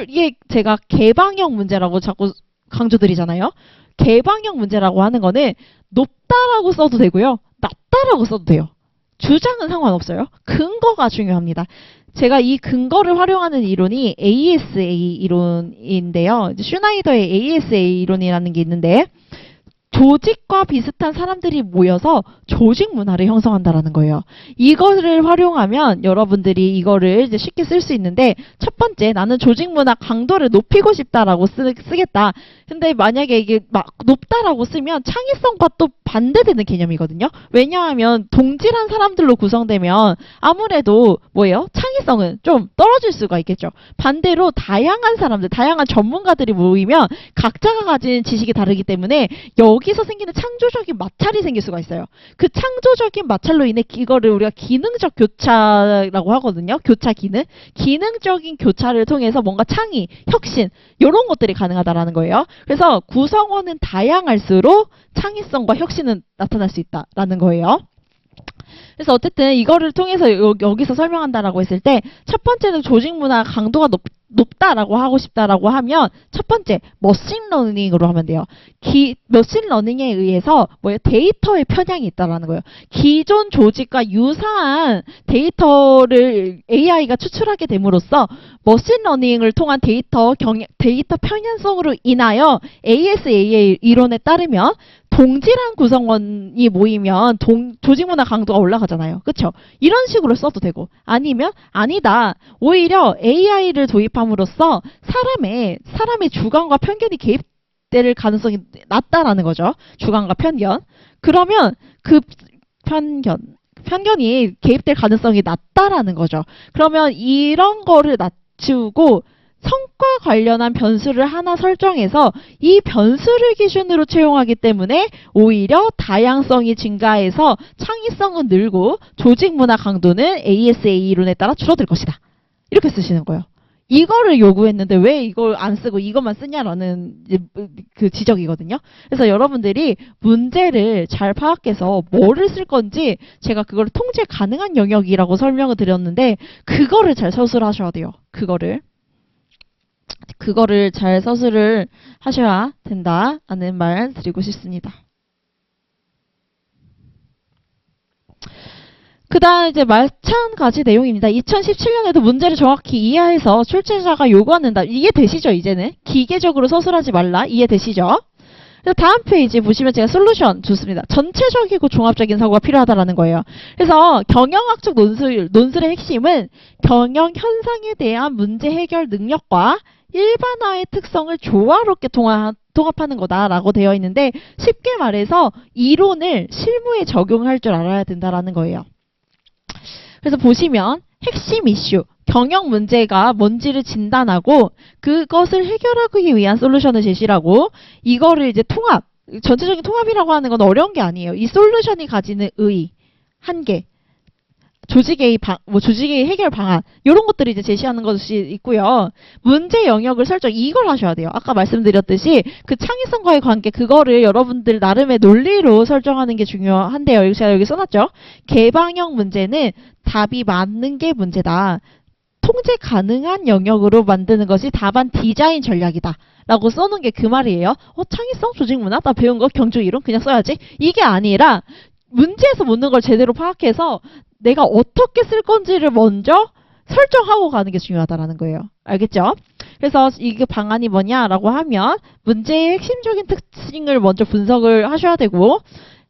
이게 제가 개방형 문제라고 자꾸 강조드리잖아요. 개방형 문제라고 하는 거는 높다라고 써도 되고요. 낮다라고 써도 돼요. 주장은 상관없어요. 근거가 중요합니다. 제가 이 근거를 활용하는 이론이 ASA 이론인데요. 슈나이더의 ASA 이론이라는 게 있는데 조직과 비슷한 사람들이 모여서 조직 문화를 형성한다라는 거예요. 이거를 활용하면 여러분들이 이거를 이제 쉽게 쓸 수 있는데, 첫 번째, 나는 조직 문화 강도를 높이고 싶다라고 쓰겠다. 근데 만약에 이게 막 높다라고 쓰면 창의성과 또 반대되는 개념이거든요. 왜냐하면 동질한 사람들로 구성되면 아무래도 뭐예요? 창의성은 좀 떨어질 수가 있겠죠. 반대로 다양한 사람들, 다양한 전문가들이 모이면 각자가 가진 지식이 다르기 때문에 여기서 생기는 창조적인 마찰이 생길 수가 있어요. 그 창조적인 마찰로 인해 이거를 우리가 기능적 교차라고 하거든요. 교차 기능. 기능적인 교차를 통해서 뭔가 창의, 혁신 이런 것들이 가능하다라는 거예요. 그래서 구성원은 다양할수록 창의성과 혁신은 나타날 수 있다라는 거예요. 그래서 어쨌든 이거를 통해서 여기서 설명한다라고 했을 때, 첫 번째는 조직 문화 강도가 높다라고 하고 싶다라고 하면, 첫 번째 머신러닝으로 하면 돼요. 머신러닝에 의해서 데이터의 편향이 있다라는 거예요. 기존 조직과 유사한 데이터를 AI가 추출하게 됨으로써 머신러닝을 통한 데이터 편향성으로 인하여 ASAA 이론에 따르면 동질한 구성원이 모이면 조직 문화 강도가 올라가잖아요. 그렇죠? 이런 식으로 써도 되고, 아니면 아니다. 오히려 AI를 도입함으로써 사람의 주관과 편견이 개입될 가능성이 낮다라는 거죠. 주관과 편견. 그러면 그 편견이 개입될 가능성이 낮다라는 거죠. 그러면 이런 거를 낮추고 성과 관련한 변수를 하나 설정해서 이 변수를 기준으로 채용하기 때문에 오히려 다양성이 증가해서 창의성은 늘고 조직 문화 강도는 ASA 이론에 따라 줄어들 것이다. 이렇게 쓰시는 거예요. 이거를 요구했는데 왜 이걸 안 쓰고 이것만 쓰냐라는 그 지적이거든요. 그래서 여러분들이 문제를 잘 파악해서 뭐를 쓸 건지, 제가 그걸 통제 가능한 영역이라고 설명을 드렸는데 그거를 잘 서술을 하셔야 돼요. 그거를 잘 서술을 하셔야 된다라는 말 드리고 싶습니다. 그 다음 이제 마찬가지 내용입니다. 2017년에도 문제를 정확히 이해해서 출제자가 요구하는다. 이해되시죠? 이제는 기계적으로 서술하지 말라. 이해되시죠? 그래서 다음 페이지 보시면 제가 솔루션 좋습니다. 전체적이고 종합적인 사고가 필요하다라는 거예요. 그래서 경영학적 논술의 핵심은 경영 현상에 대한 문제 해결 능력과 일반화의 특성을 조화롭게 통합하는 거다라고 되어 있는데, 쉽게 말해서 이론을 실무에 적용할 줄 알아야 된다라는 거예요. 그래서 보시면 핵심 이슈, 경영 문제가 뭔지를 진단하고 그것을 해결하기 위한 솔루션을 제시하고, 이거를 이제 전체적인 통합이라고 하는 건 어려운 게 아니에요. 이 솔루션이 가지는 의의, 한계, 조직의 해결 방안, 이런 것들을 이제 제시하는 것이 있고요. 문제 영역을 설정, 이걸 하셔야 돼요. 아까 말씀드렸듯이 그 창의성과의 관계, 그거를 여러분들 나름의 논리로 설정하는 게 중요한데요. 제가 여기 써놨죠. 개방형 문제는 답이 맞는 게 문제다. 통제 가능한 영역으로 만드는 것이 답안 디자인 전략이다. 라고 써놓은 게 그 말이에요. 창의성, 조직문화, 나 배운 거 경주이론 그냥 써야지. 이게 아니라 문제에서 묻는 걸 제대로 파악해서 내가 어떻게 쓸 건지를 먼저 설정하고 가는 게 중요하다라는 거예요. 알겠죠? 그래서 이게 방안이 뭐냐라고 하면 문제의 핵심적인 특징을 먼저 분석을 하셔야 되고,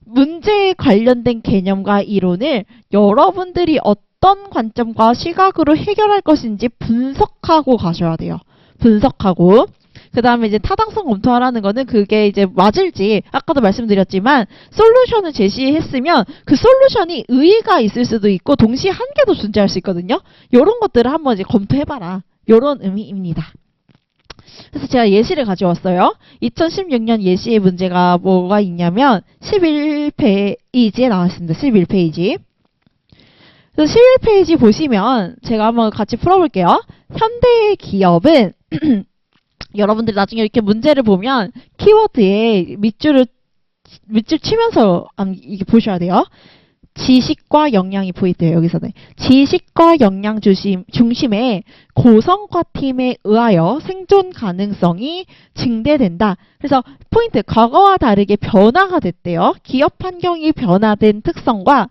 문제에 관련된 개념과 이론을 여러분들이 어떤 관점과 시각으로 해결할 것인지 분석하고 가셔야 돼요. 분석하고. 그 다음에 이제 타당성 검토하라는 거는 그게 이제 맞을지, 아까도 말씀드렸지만 솔루션을 제시했으면 그 솔루션이 의의가 있을 수도 있고 동시에 한계도 존재할 수 있거든요. 이런 것들을 한번 이제 검토해봐라. 이런 의미입니다. 그래서 제가 예시를 가져왔어요. 2016년 예시의 문제가 뭐가 있냐면 11페이지에 나왔습니다. 11페이지. 그래서 11페이지 보시면 제가 한번 같이 풀어볼게요. 현대의 기업은 여러분들 나중에 이렇게 문제를 보면 키워드에 밑줄 치면서 이게 보셔야 돼요. 지식과 역량이 포인트예요. 여기서는 지식과 역량 중심의 고성과 팀에 의하여 생존 가능성이 증대된다. 그래서 포인트, 과거와 다르게 변화가 됐대요. 기업 환경이 변화된 특성과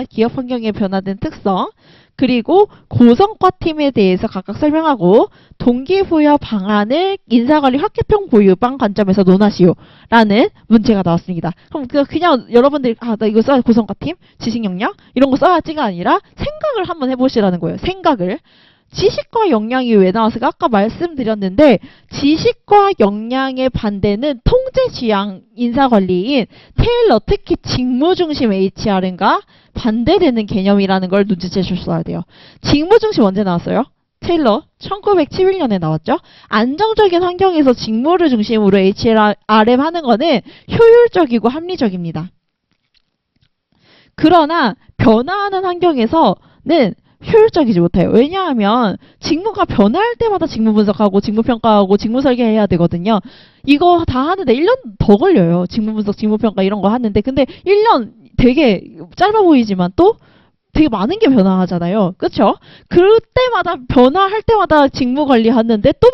기업 환경의 변화된 특성, 그리고 고성과 팀에 대해서 각각 설명하고 동기부여 방안을 인사관리 학계평 보유방 관점에서 논하시오 라는 문제가 나왔습니다. 그럼 그냥 여러분들이 나 이거 써야 고성과 팀, 지식역량 이런 거 써야지가 아니라 생각을 한번 해보시라는 거예요. 생각을. 지식과 역량이 왜 나왔을까? 아까 말씀드렸는데 지식과 역량의 반대는 통제지향 인사관리인 테일러, 특히 직무중심 HR인가 반대되는 개념이라는 걸 눈치채셨어야 돼요. 직무중심 언제 나왔어요? 테일러 1911년에 나왔죠. 안정적인 환경에서 직무를 중심으로 HRM 하는 거는 효율적이고 합리적입니다. 그러나 변화하는 환경에서는 효율적이지 못해요. 왜냐하면 직무가 변할 때마다 직무 분석하고 직무 평가하고 직무 설계해야 되거든요. 이거 다 하는데 1년 더 걸려요. 직무 분석, 직무 평가 이런 거 하는데 근데 1년 되게 짧아 보이지만 또 되게 많은 게 변화하잖아요. 그렇죠? 그때마다 변화할 때마다 직무 관리하는데 또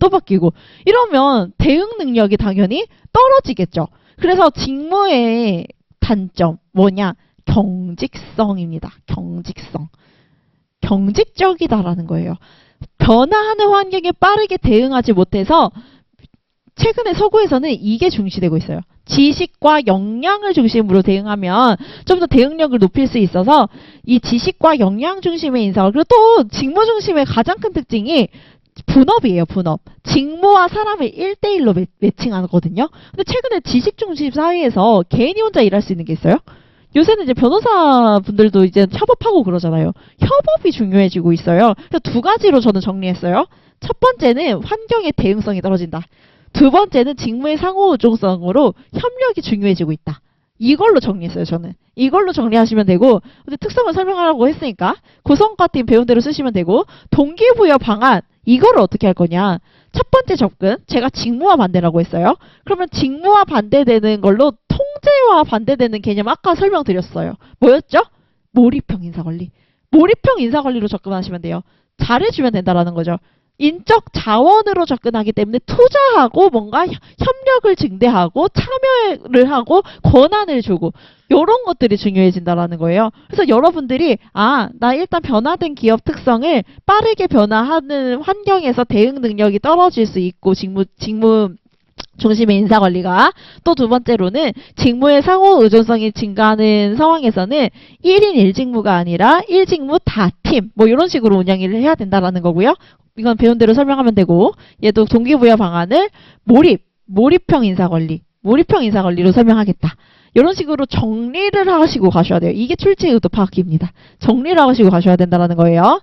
바뀌고 이러면 대응 능력이 당연히 떨어지겠죠. 그래서 직무의 단점 뭐냐? 경직성입니다. 경직성. 경직적이다라는 거예요. 변화하는 환경에 빠르게 대응하지 못해서 최근에 서구에서는 이게 중시되고 있어요. 지식과 역량을 중심으로 대응하면 좀 더 대응력을 높일 수 있어서 이 지식과 역량 중심의 인사 그리고 또 직무 중심의 가장 큰 특징이 분업이에요. 분업. 직무와 사람을 1대1로 매칭하거든요. 근데 최근에 지식 중심 사회에서 개인이 혼자 일할 수 있는 게 있어요? 요새는 이제 변호사분들도 이제 협업하고 그러잖아요. 협업이 중요해지고 있어요. 그래서 두 가지로 저는 정리했어요. 첫 번째는 환경의 대응성이 떨어진다. 두 번째는 직무의 상호우종성으로 협력이 중요해지고 있다. 이걸로 정리했어요, 저는. 이걸로 정리하시면 되고, 근데 특성을 설명하라고 했으니까, 고성과 팀 배운 대로 쓰시면 되고, 동기부여 방안, 이거를 어떻게 할 거냐. 첫 번째 접근, 제가 직무와 반대라고 했어요. 그러면 직무와 반대되는 걸로 통제와 반대되는 개념 아까 설명드렸어요. 뭐였죠? 몰입형 인사관리. 몰입형 인사관리로 접근하시면 돼요. 잘해주면 된다라는 거죠. 인적 자원으로 접근하기 때문에 투자하고 뭔가 협력을 증대하고 참여를 하고 권한을 주고 이런 것들이 중요해진다라는 거예요. 그래서 여러분들이 나 일단 변화된 기업 특성을 빠르게 변화하는 환경에서 대응 능력이 떨어질 수 있고 직무 중심의 인사관리가 또 두 번째로는 직무의 상호 의존성이 증가하는 상황에서는 1인 1직무가 아니라 1직무 다 팀 뭐 이런 식으로 운영을 해야 된다라는 거고요. 이건 배운 대로 설명하면 되고 얘도 동기부여 방안을 몰입형 인사관리로 설명하겠다. 이런 식으로 정리를 하시고 가셔야 돼요. 이게 출제 의도 파악입니다. 정리를 하시고 가셔야 된다는 거예요.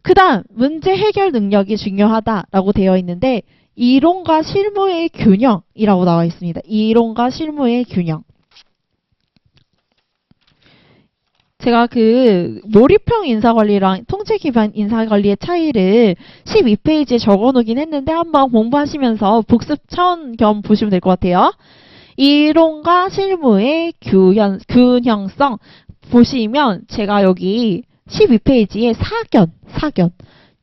그 다음 문제 해결 능력이 중요하다라고 되어 있는데 이론과 실무의 균형이라고 나와 있습니다. 이론과 실무의 균형. 제가 몰입형 인사관리랑 통제 기반 인사관리의 차이를 12페이지에 적어놓긴 했는데 한번 공부하시면서 복습 차원 겸 보시면 될 것 같아요. 이론과 실무의 균형성 보시면 제가 여기 12페이지에 사견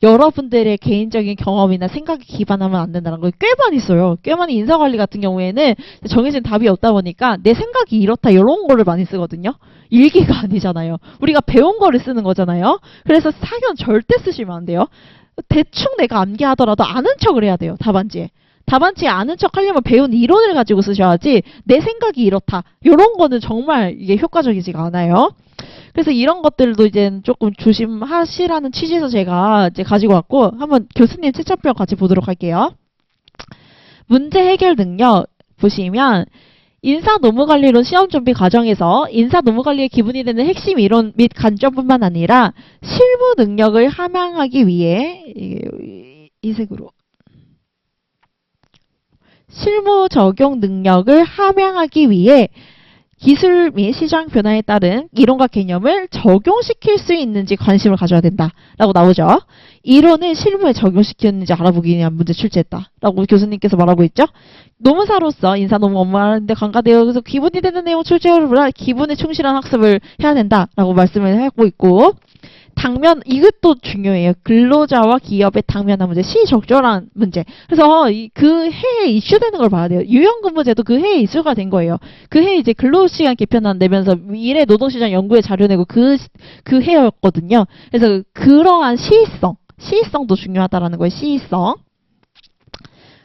여러분들의 개인적인 경험이나 생각에 기반하면 안 된다는 걸 꽤 많이 써요. 꽤 많이 인사관리 같은 경우에는 정해진 답이 없다 보니까 내 생각이 이렇다 이런 거를 많이 쓰거든요. 일기가 아니잖아요. 우리가 배운 거를 쓰는 거잖아요. 그래서 사견 절대 쓰시면 안 돼요. 대충 내가 암기하더라도 아는 척을 해야 돼요. 답안지에 아는 척 하려면 배운 이론을 가지고 쓰셔야지 내 생각이 이렇다. 이런 거는 정말 이게 효과적이지가 않아요. 그래서 이런 것들도 이제 조금 조심하시라는 취지에서 제가 이제 가지고 왔고 한번 교수님 채점표 같이 보도록 할게요. 문제 해결 능력 보시면 인사 노무관리론 시험 준비 과정에서 인사 노무관리의 기본이 되는 핵심 이론 및 관점뿐만 아니라 실무 능력을 함양하기 위해 이 색으로 실무 적용 능력을 함양하기 위해 기술 및 시장 변화에 따른 이론과 개념을 적용시킬 수 있는지 관심을 가져야 된다라고 나오죠. 이론을 실무에 적용시켰는지 알아보기 위한 문제 출제했다라고 교수님께서 말하고 있죠. 노무사로서 인사 노무 업무하는데 관가되어 그래서 기본이 되는 내용 출제를 기본에 충실한 학습을 해야 된다라고 말씀을 하고 있고 당면, 이것도 중요해요. 근로자와 기업의 당면한 문제, 시적절한 문제. 그래서 그 해에 이슈되는 걸 봐야 돼요. 유연근무제도 그 해에 이슈가 된 거예요. 그 해에 이제 근로시간 개편안 내면서 미래 노동시장 연구에 자료 내고 그 해였거든요. 그래서 그러한 시의성도 중요하다라는 거예요. 시의성.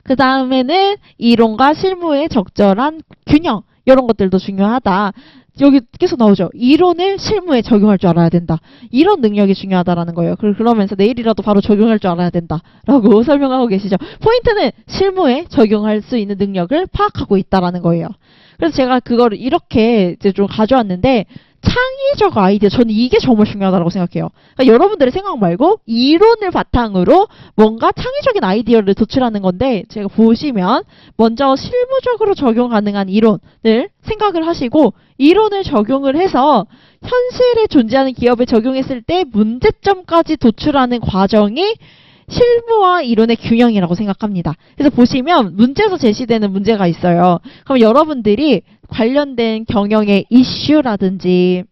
그 다음에는 이론과 실무의 적절한 균형. 이런 것들도 중요하다. 여기 계속 나오죠. 이론을 실무에 적용할 줄 알아야 된다. 이런 능력이 중요하다라는 거예요. 그러면서 내일이라도 바로 적용할 줄 알아야 된다. 라고 설명하고 계시죠. 포인트는 실무에 적용할 수 있는 능력을 파악하고 있다라는 거예요. 그래서 제가 그거를 이렇게 이제 좀 가져왔는데, 창의적 아이디어, 저는 이게 정말 중요하다고 생각해요. 그러니까 여러분들의 생각 말고 이론을 바탕으로 뭔가 창의적인 아이디어를 도출하는 건데, 제가 보시면 먼저 실무적으로 적용 가능한 이론을 생각을 하시고 이론을 적용을 해서 현실에 존재하는 기업에 적용했을 때 문제점까지 도출하는 과정이 실무와 이론의 균형이라고 생각합니다. 그래서 보시면 문제에서 제시되는 문제가 있어요. 그럼 여러분들이 관련된 경영의 이슈라든지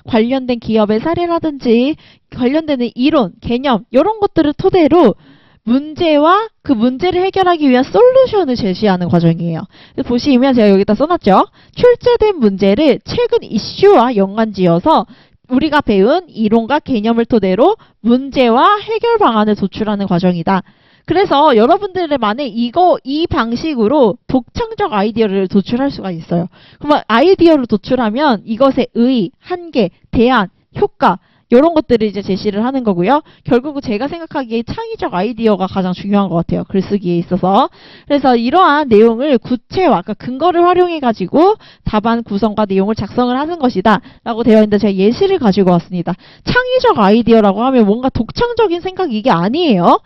관련된 기업의 사례라든지 관련되는 이론, 개념 이런 것들을 토대로 문제와 그 문제를 해결하기 위한 솔루션을 제시하는 과정이에요. 보시면 제가 여기다 써놨죠. 출제된 문제를 최근 이슈와 연관지어서 우리가 배운 이론과 개념을 토대로 문제와 해결 방안을 도출하는 과정이다. 그래서 여러분들의 만에 이 방식으로 독창적 아이디어를 도출할 수가 있어요. 그러면 아이디어를 도출하면 이것의 의, 한계, 대안, 효과 이런 것들을 이제 제시를 하는 거고요. 결국 제가 생각하기에 창의적 아이디어가 가장 중요한 것 같아요. 글쓰기에 있어서. 그래서 이러한 내용을 구체화, 그러니까 근거를 활용해가지고 답안 구성과 내용을 작성을 하는 것이다. 라고 되어 있는데 제가 예시를 가지고 왔습니다. 창의적 아이디어라고 하면 뭔가 독창적인 생각이 이게 아니에요.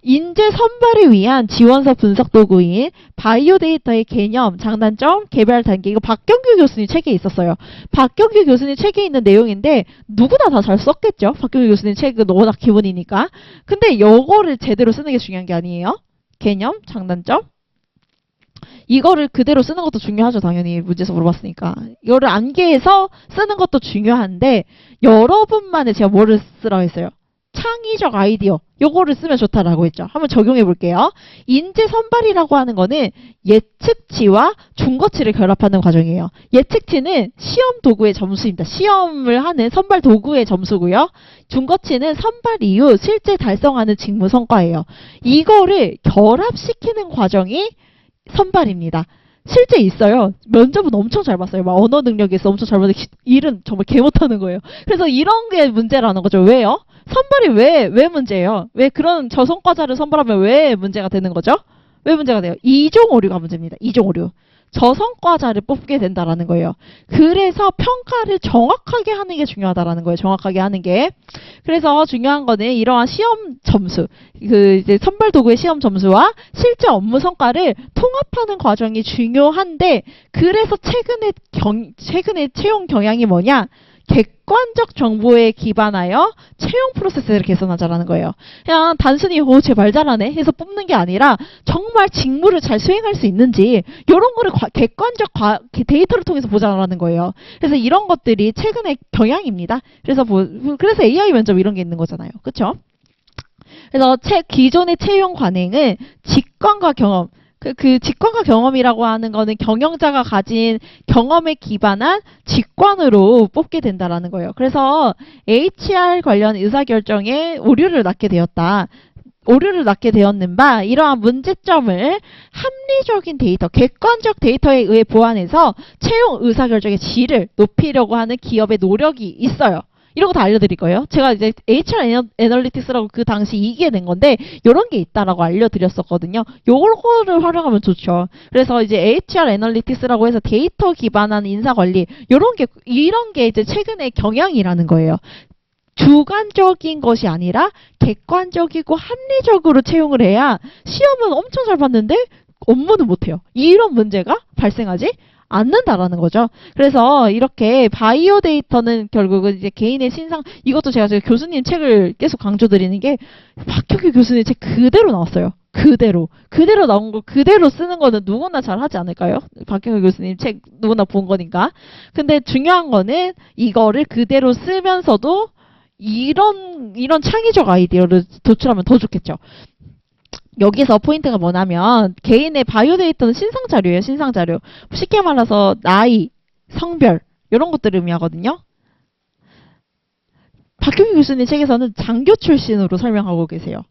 인재 선발을 위한 지원서 분석 도구인 바이오 데이터의 개념, 장단점, 개발 단계. 이거 박경규 교수님 책에 있었어요. 박경규 교수님 책에 있는 내용인데 누구나 다 잘 썼겠죠. 박경규 교수님 책은 워낙 기본이니까. 근데 이거를 제대로 쓰는 게 중요한 게 아니에요. 개념, 장단점. 이거를 그대로 쓰는 것도 중요하죠. 당연히 문제에서 물어봤으니까. 이거를 암기해서 쓰는 것도 중요한데 여러분만의 제가 뭐를 쓰라고 했어요. 창의적 아이디어 요거를 쓰면 좋다라고 했죠. 한번 적용해 볼게요. 인재 선발이라고 하는 거는 예측치와 중거치를 결합하는 과정이에요. 예측치는 시험 도구의 점수입니다. 시험을 하는 선발 도구의 점수고요. 중거치는 선발 이후 실제 달성하는 직무 성과예요. 이거를 결합시키는 과정이 선발입니다. 실제 있어요. 면접은 엄청 잘 봤어요. 막 언어 능력에서 엄청 잘 봤는데 일은 정말 개 못하는 거예요. 그래서 이런 게 문제라는 거죠. 왜요? 선발이 왜 문제예요? 왜 그런 저성과자를 선발하면 왜 문제가 되는 거죠? 왜 문제가 돼요? 이종 오류가 문제입니다. 이종 오류. 저성과자를 뽑게 된다라는 거예요. 그래서 평가를 정확하게 하는 게 중요하다라는 거예요. 정확하게 하는 게. 그래서 중요한 거는 이러한 시험 점수, 이제 선발 도구의 시험 점수와 실제 업무 성과를 통합하는 과정이 중요한데, 그래서 최근에 채용 경향이 뭐냐? 객관적 정보에 기반하여 채용 프로세스를 개선하자라는 거예요. 그냥 단순히 쟤 말 잘하네 해서 뽑는 게 아니라 정말 직무를 잘 수행할 수 있는지 이런 거를 객관적 데이터를 통해서 보자라는 거예요. 그래서 이런 것들이 최근의 경향입니다. 그래서 AI 면접 이런 게 있는 거잖아요. 그렇죠? 그래서 기존의 채용 관행은 직관과 경험, 그 직관과 경험이라고 하는 거는 경영자가 가진 경험에 기반한 직관으로 뽑게 된다라는 거예요. 그래서 HR 관련 의사결정에 오류를 낳게 되었는 바 이러한 문제점을 합리적인 데이터, 객관적 데이터에 의해 보완해서 채용 의사결정의 질을 높이려고 하는 기업의 노력이 있어요. 이런 거 다 알려드릴 거예요. 제가 이제 HR 애널리틱스라고 그 당시 이기게 된 건데 이런 게 있다라고 알려드렸었거든요. 요거를 활용하면 좋죠. 그래서 이제 HR 애널리틱스라고 해서 데이터 기반한 인사관리 이런 게 이제 최근의 경향이라는 거예요. 주관적인 것이 아니라 객관적이고 합리적으로 채용을 해야 시험은 엄청 잘 봤는데 업무는 못해요. 이런 문제가 발생하지 않는다라는 거죠. 그래서 이렇게 바이오 데이터는 결국은 이제 개인의 신상, 이것도 제가 교수님 책을 계속 강조드리는 게 박혁규 교수님 책 그대로 나왔어요. 그대로 나온 거 그대로 쓰는 거는 누구나 잘 하지 않을까요? 박경규 교수님 책 누구나 본 거니까. 근데 중요한 거는 이거를 그대로 쓰면서도 이런 창의적 아이디어를 도출하면 더 좋겠죠. 여기서 포인트가 뭐냐면 개인의 바이오데이터는 신상 자료예요. 신상 자료. 쉽게 말해서 나이, 성별 이런 것들을 의미하거든요. 박경규 교수님 책에서는 장교 출신으로 설명하고 계세요.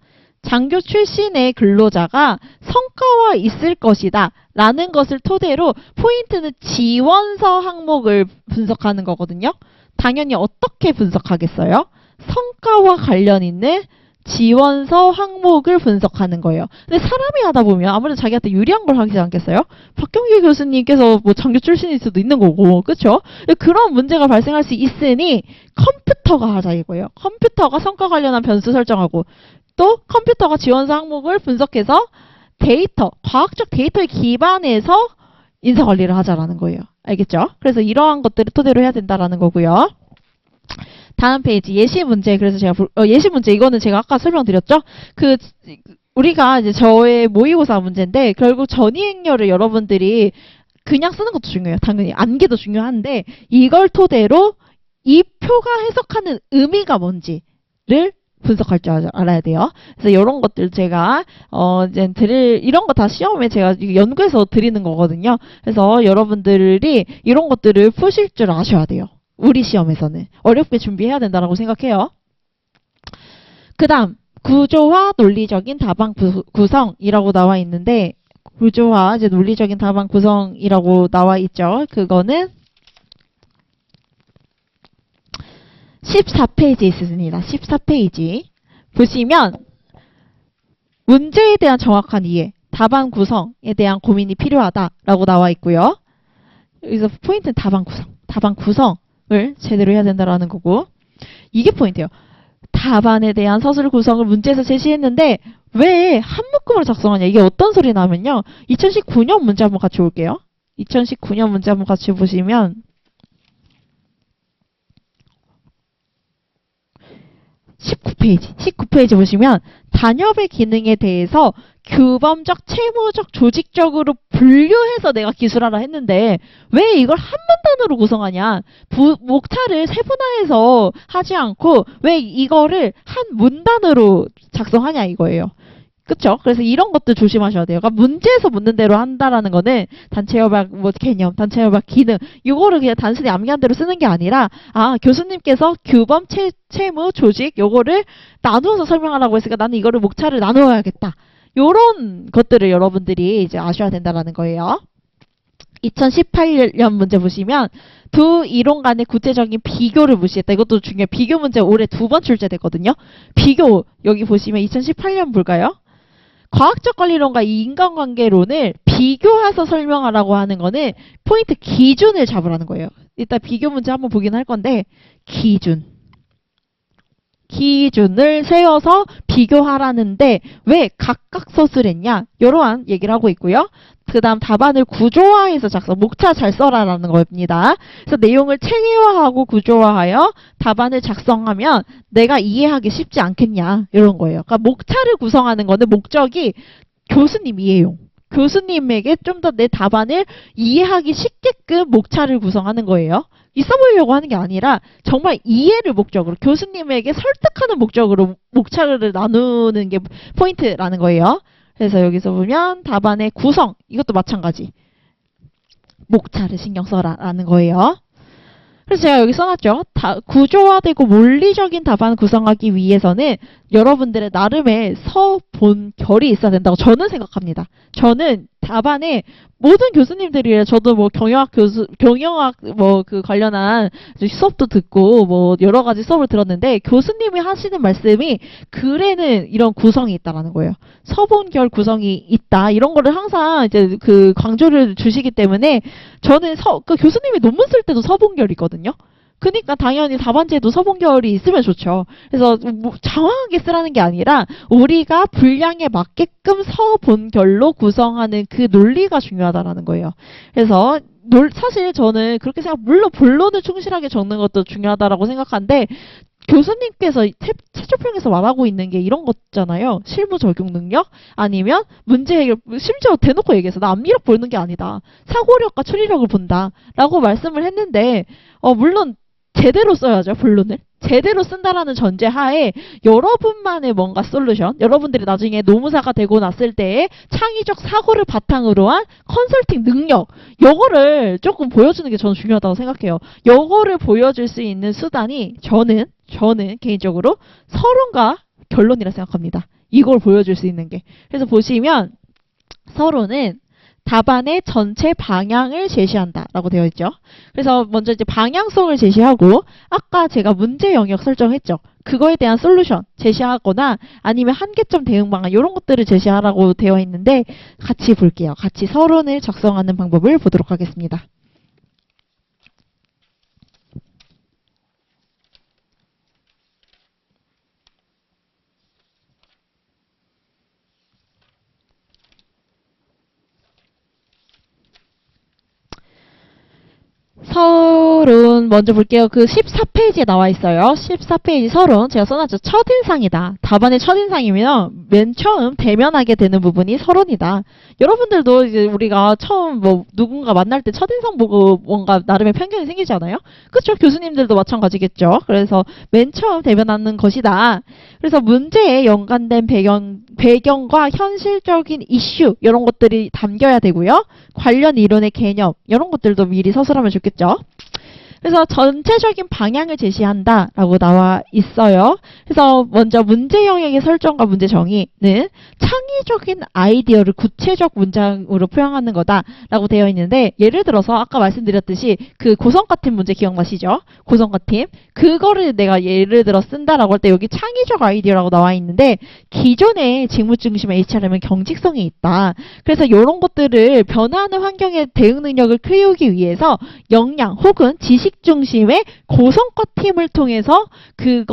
장교 출신의 근로자가 성과와 있을 것이다 라는 것을 토대로 포인트는 지원서 항목을 분석하는 거거든요. 당연히 어떻게 분석하겠어요? 성과와 관련 있는 지원서 항목을 분석하는 거예요. 근데 사람이 하다 보면 아무래도 자기한테 유리한 걸 하지 않겠어요? 박경규 교수님께서 뭐 장교 출신일 수도 있는 거고, 그쵸? 그런 문제가 발생할 수 있으니 컴퓨터가 하자 이거예요. 컴퓨터가 성과 관련한 변수 설정하고 또 컴퓨터가 지원서 항목을 분석해서 데이터, 과학적 데이터에 기반해서 인사관리를 하자라는 거예요. 알겠죠? 그래서 이러한 것들을 토대로 해야 된다라는 거고요. 다음 페이지 예시 문제. 그래서 제가 예시 문제 이거는 제가 아까 설명드렸죠. 우리가 이제 저의 모의고사 문제인데 결국 전이행렬을 여러분들이 그냥 쓰는 것도 중요해요. 당연히 암기도 중요한데 이걸 토대로 이 표가 해석하는 의미가 뭔지를 분석할 줄 알아야 돼요. 그래서 이런 것들 제가 이제 이런 거 다 시험에 제가 연구해서 드리는 거거든요. 그래서 여러분들이 이런 것들을 푸실 줄 아셔야 돼요. 우리 시험에서는 어렵게 준비해야 된다고 생각해요. 그 다음 구조화 논리적인 답안 구성이라고 나와 있는데 구조화 이제 논리적인 답안 구성이라고 나와 있죠. 그거는 14페이지에 있습니다. 14페이지 보시면 문제에 대한 정확한 이해, 답안 구성에 대한 고민이 필요하다라고 나와 있고요. 여기서 포인트는 답안 구성을 제대로 해야 된다라는 거고 이게 포인트예요. 답안에 대한 서술 구성을 문제에서 제시했는데 왜 한 묶음으로 작성하냐 이게 어떤 소리 나면요. 2019년 문제 한번 같이 볼게요. 2019년 문제 한번 같이 보시면 19페이지 보시면 단협의 기능에 대해서 규범적, 채무적, 조직적으로 분류해서 내가 기술하라 했는데 왜 이걸 한 문단으로 구성하냐. 목차를 세분화해서 하지 않고 왜 이거를 한 문단으로 작성하냐 이거예요. 그쵸? 그래서 이런 것도 조심하셔야 돼요. 그러니까 문제에서 묻는 대로 한다라는 거는 단체협약 개념, 단체협약 기능 이거를 그냥 단순히 암기한 대로 쓰는 게 아니라 교수님께서 규범, 채무, 조직 요거를 나누어서 설명하라고 했으니까 나는 이거를 목차를 나누어야겠다. 요런 것들을 여러분들이 이제 아셔야 된다라는 거예요. 2018년 문제 보시면 두 이론 간의 구체적인 비교를 무시했다. 이것도 중요해요. 비교 문제 올해 2번 출제됐거든요. 비교 여기 보시면 2018년 볼까요? 과학적 관리론과 이 인간관계론을 비교해서 설명하라고 하는 거는 포인트 기준을 잡으라는 거예요. 이따 비교 문제 한번 보긴 할 건데 기준을 세워서 비교하라는데 왜 각각 서술했냐 이러한 얘기를 하고 있고요. 그 다음 답안을 구조화해서 목차 잘 써라라는 겁니다. 그래서 내용을 체계화하고 구조화하여 답안을 작성하면 내가 이해하기 쉽지 않겠냐 이런 거예요. 그러니까 목차를 구성하는 거는 목적이 교수님 이해용. 교수님에게 좀 더 내 답안을 이해하기 쉽게끔 목차를 구성하는 거예요. 있어 보이려고 하는 게 아니라 정말 이해를 목적으로 교수님에게 설득하는 목적으로 목차를 나누는 게 포인트라는 거예요. 그래서 여기서 보면 답안의 구성 이것도 마찬가지 목차를 신경 써라라는 거예요. 그래서 제가 여기 써놨죠. 구조화되고 논리적인 답안 구성하기 위해서는 여러분들의 나름의 서본결이 있어야 된다고 저는 생각합니다. 저는 답안에 모든 교수님들이 저도 뭐 경영학 뭐 그 관련한 수업도 듣고 뭐 여러 가지 수업을 들었는데 교수님이 하시는 말씀이 글에는 이런 구성이 있다라는 거예요. 서본결 구성이 있다. 이런 거를 항상 이제 그 강조를 주시기 때문에 저는 그 교수님이 논문 쓸 때도 서본결이거든요. 그러니까 당연히 답안지에도 서본결이 있으면 좋죠. 그래서 뭐 장황하게 쓰라는 게 아니라 우리가 분량에 맞게끔 서본결로 구성하는 그 논리가 중요하다라는 거예요. 그래서 사실 저는 그렇게 물론 본론을 충실하게 적는 것도 중요하다라고 생각하는데 교수님께서 최초평에서 말하고 있는 게 이런 거잖아요. 실무 적용 능력 아니면 문제 해결, 심지어 대놓고 얘기해서 나 암기력 보는 게 아니다. 사고력과 추리력을 본다. 라고 말씀을 했는데 물론 제대로 써야죠. 본론을. 제대로 쓴다라는 전제 하에 여러분만의 뭔가 솔루션, 여러분들이 나중에 노무사가 되고 났을 때의 창의적 사고를 바탕으로 한 컨설팅 능력, 요거를 조금 보여주는 게 저는 중요하다고 생각해요. 요거를 보여줄 수 있는 수단이 저는 개인적으로 서론과 결론이라 생각합니다. 이걸 보여줄 수 있는 게. 그래서 보시면 서론은 답안의 전체 방향을 제시한다라고 되어 있죠. 그래서 먼저 이제 방향성을 제시하고 아까 제가 문제 영역 설정했죠. 그거에 대한 솔루션 제시하거나 아니면 한계점 대응 방안 이런 것들을 제시하라고 되어 있는데 같이 볼게요. 같이 서론을 작성하는 방법을 보도록 하겠습니다. 서론 먼저 볼게요. 그 14페이지에 나와 있어요. 14페이지 서론 제가 써놨죠. 첫인상이다. 답안의 첫인상이면 맨 처음 대면하게 되는 부분이 서론이다. 여러분들도 이제 우리가 처음 뭐 누군가 만날 때 첫인상 보고 뭔가 나름의 편견이 생기잖아요. 그렇죠? 교수님들도 마찬가지겠죠. 그래서 맨 처음 대면하는 것이다. 그래서 문제에 연관된 배경과 현실적인 이슈 이런 것들이 담겨야 되고요. 관련 이론의 개념 이런 것들도 미리 서술하면 좋겠죠. 그래서 전체적인 방향을 제시한다라고 나와 있어요. 그래서 먼저 문제 영역의 설정과 문제 정의는 창의적인 아이디어를 구체적 문장으로 표현하는 거다라고 되어 있는데 예를 들어서 아까 말씀드렸듯이 그 고성과팀 문제 기억나시죠? 고성과팀 그거를 내가 예를 들어 쓴다라고 할 때 여기 창의적 아이디어라고 나와 있는데 기존의 직무 중심 HRM은 경직성이 있다. 그래서 이런 것들을 변화하는 환경에 대응 능력을 키우기 위해서 역량 혹은 지식 중심의 고성과 팀을 통해서 그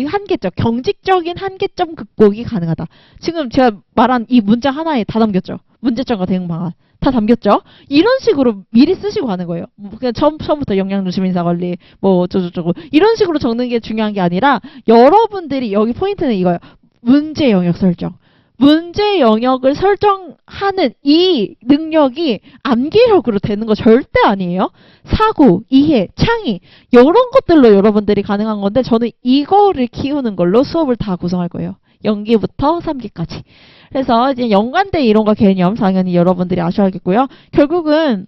한계점, 경직적인 한계점 극복이 가능하다. 지금 제가 말한 이 문장 하나에 다 담겼죠. 문제점과 대응 방안. 다 담겼죠? 이런 식으로 미리 쓰시고 가는 거예요. 그냥 처음부터 역량 중심 인사 관리, 뭐 어쩌고저쩌고 이런 식으로 적는 게 중요한 게 아니라 여러분들이 여기 포인트는 이거예요. 문제 영역 설정. 문제 영역을 설정하는 이 능력이 암기력으로 되는 거 절대 아니에요. 사고, 이해, 창의 이런 것들로 여러분들이 가능한 건데 저는 이거를 키우는 걸로 수업을 다 구성할 거예요. 0기부터 3기까지. 그래서 이제 연관된 이론과 개념 당연히 여러분들이 아셔야겠고요. 결국은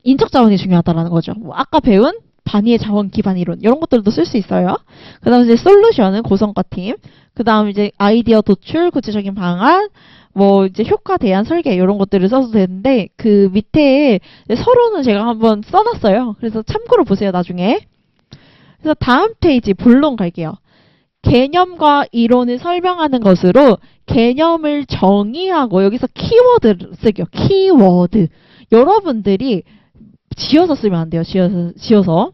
인적 자원이 중요하다라는 거죠. 뭐 아까 배운 반의의 자원 기반 이론 이런 것들도 쓸 수 있어요. 그 다음에 이제 솔루션은 고성과 팀. 그 다음 이제 아이디어 도출, 구체적인 방안, 뭐 이제 효과 대안 설계 이런 것들을 써도 되는데 그 밑에 서론은 제가 한번 써놨어요. 그래서 참고로 보세요 나중에. 그래서 다음 페이지 본론 갈게요. 개념과 이론을 설명하는 것으로 개념을 정의하고 여기서 키워드를 쓰게요. 키워드. 여러분들이 지어서 쓰면 안 돼요. 지어서.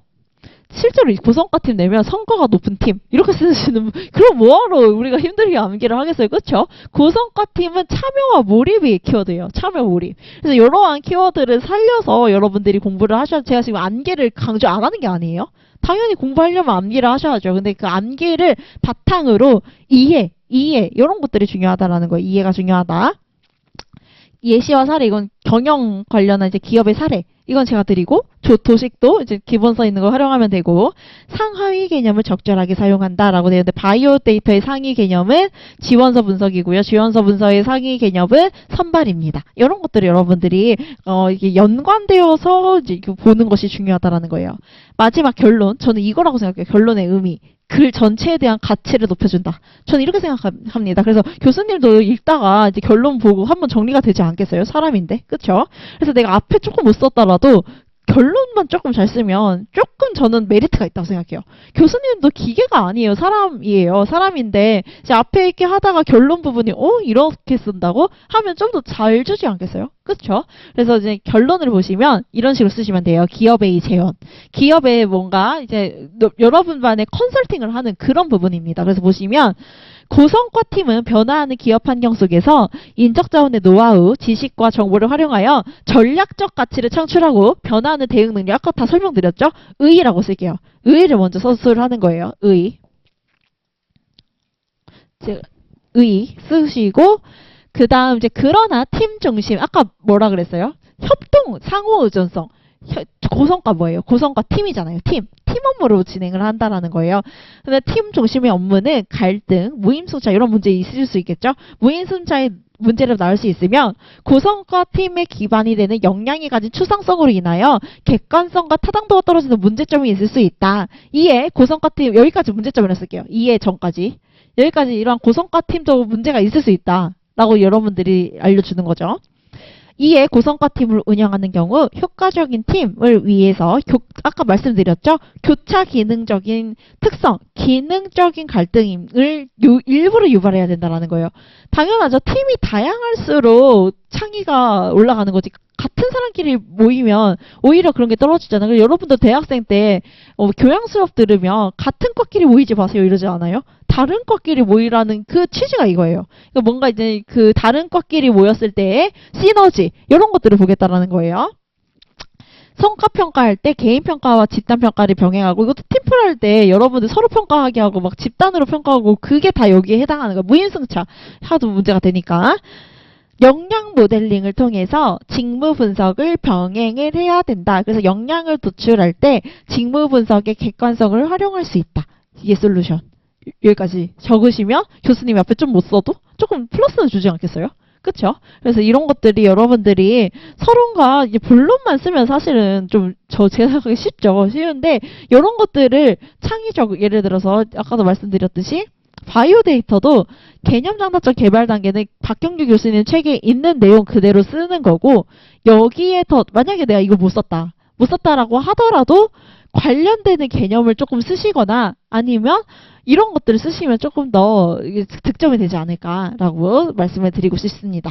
실제로 고성과 팀 내면 성과가 높은 팀 이렇게 쓰시는 그럼 뭐하러 우리가 힘들게 암기를 하겠어요. 그렇죠? 고성과 팀은 참여와 몰입이 키워드예요. 참여 몰입. 그래서 이러한 키워드를 살려서 여러분들이 공부를 하셔야 제가 지금 암기를 강조 안 하는 게 아니에요. 당연히 공부하려면 암기를 하셔야죠. 근데 그 암기를 바탕으로 이해 이런 것들이 중요하다라는 거예요. 이해가 중요하다. 예시와 사례 이건 경영 관련한 이제 기업의 사례 이건 제가 드리고 도식도 이제 기본서 있는 거 활용하면 되고 상하위 개념을 적절하게 사용한다라고 되는데 바이오 데이터의 상위 개념은 지원서 분석이고요. 지원서 분석의 상위 개념은 선발입니다. 이런 것들을 여러분들이 이게 연관되어서 이제 보는 것이 중요하다라는 거예요. 마지막 결론 저는 이거라고 생각해요. 결론의 의미. 글 전체에 대한 가치를 높여준다. 저는 이렇게 생각합니다. 그래서 교수님도 읽다가 이제 결론 보고 한번 정리가 되지 않겠어요? 사람인데. 그쵸? 그래서 내가 앞에 조금 못 썼더라도 결론만 조금 잘 쓰면 조금 저는 메리트가 있다고 생각해요. 교수님도 기계가 아니에요. 사람이에요. 사람인데 이제 앞에 이렇게 하다가 결론 부분이 이렇게 쓴다고 하면 좀 더 잘 주지 않겠어요? 그쵸? 그래서 이제 결론을 보시면 이런 식으로 쓰시면 돼요. 기업의 재원. 기업에 뭔가 이제 여러분만의 컨설팅을 하는 그런 부분입니다. 그래서 보시면 고성과 팀은 변화하는 기업 환경 속에서 인적 자원의 노하우, 지식과 정보를 활용하여 전략적 가치를 창출하고 변화하는 대응 능력, 아까 다 설명드렸죠? 의의라고 쓸게요. 의의를 먼저 서술을 하는 거예요. 의의. 의의 쓰시고 그 다음 이제 그러나 팀 중심 아까 뭐라 그랬어요? 협동, 상호 의존성. 고성과 뭐예요? 고성과 팀이잖아요. 팀 업무로 진행을 한다라는 거예요. 근데 팀 중심의 업무는 갈등, 무임승차 이런 문제 있을 수 있겠죠? 무임승차의 문제를 나올 수 있으면 고성과 팀의 기반이 되는 역량이 가진 추상성으로 인하여 객관성과 타당도가 떨어지는 문제점이 있을 수 있다. 이에 고성과 팀 여기까지 문제점을 쓸게요. 이에 전까지 여기까지 이러한 고성과 팀도 문제가 있을 수 있다. 라고 여러분들이 알려주는 거죠. 이에 고성과 팀을 운영하는 경우 효과적인 팀을 위해서 아까 말씀드렸죠. 교차 기능적인 특성, 기능적인 갈등을 일부러 유발해야 된다는 거예요. 당연하죠. 팀이 다양할수록 창의가 올라가는 거지. 같은 사람끼리 모이면 오히려 그런 게 떨어지잖아요. 여러분도 대학생 때 교양 수업 들으면 같은 과끼리 모이지 마세요 이러지 않아요? 다른 과끼리 모이라는 그 취지가 이거예요. 그러니까 뭔가 이제 그 다른 과끼리 모였을 때의 시너지 이런 것들을 보겠다라는 거예요. 성과평가할 때 개인평가와 집단평가를 병행하고 이것도 팀플 할 때 여러분들 서로 평가하게 하고 막 집단으로 평가하고 그게 다 여기에 해당하는 거예요. 무임승차 하도 문제가 되니까. 역량 모델링을 통해서 직무 분석을 병행을 해야 된다. 그래서 역량을 도출할 때 직무 분석의 객관성을 활용할 수 있다. 이게 솔루션. 여기까지 적으시면 교수님 앞에 좀 못 써도 조금 플러스는 주지 않겠어요? 그쵸? 그래서 이런 것들이 여러분들이 서론과 이제 본론만 쓰면 사실은 좀 제가 생각하기 쉽죠. 쉬운데 이런 것들을 창의적 예를 들어서 아까도 말씀드렸듯이 바이오 데이터도 개념 장단점 개발 단계는 박경규 교수님 책에 있는 내용 그대로 쓰는 거고 여기에 더 만약에 내가 이거 못 썼다라고 하더라도 관련되는 개념을 조금 쓰시거나 아니면 이런 것들을 쓰시면 조금 더 득점이 되지 않을까라고 말씀을 드리고 싶습니다.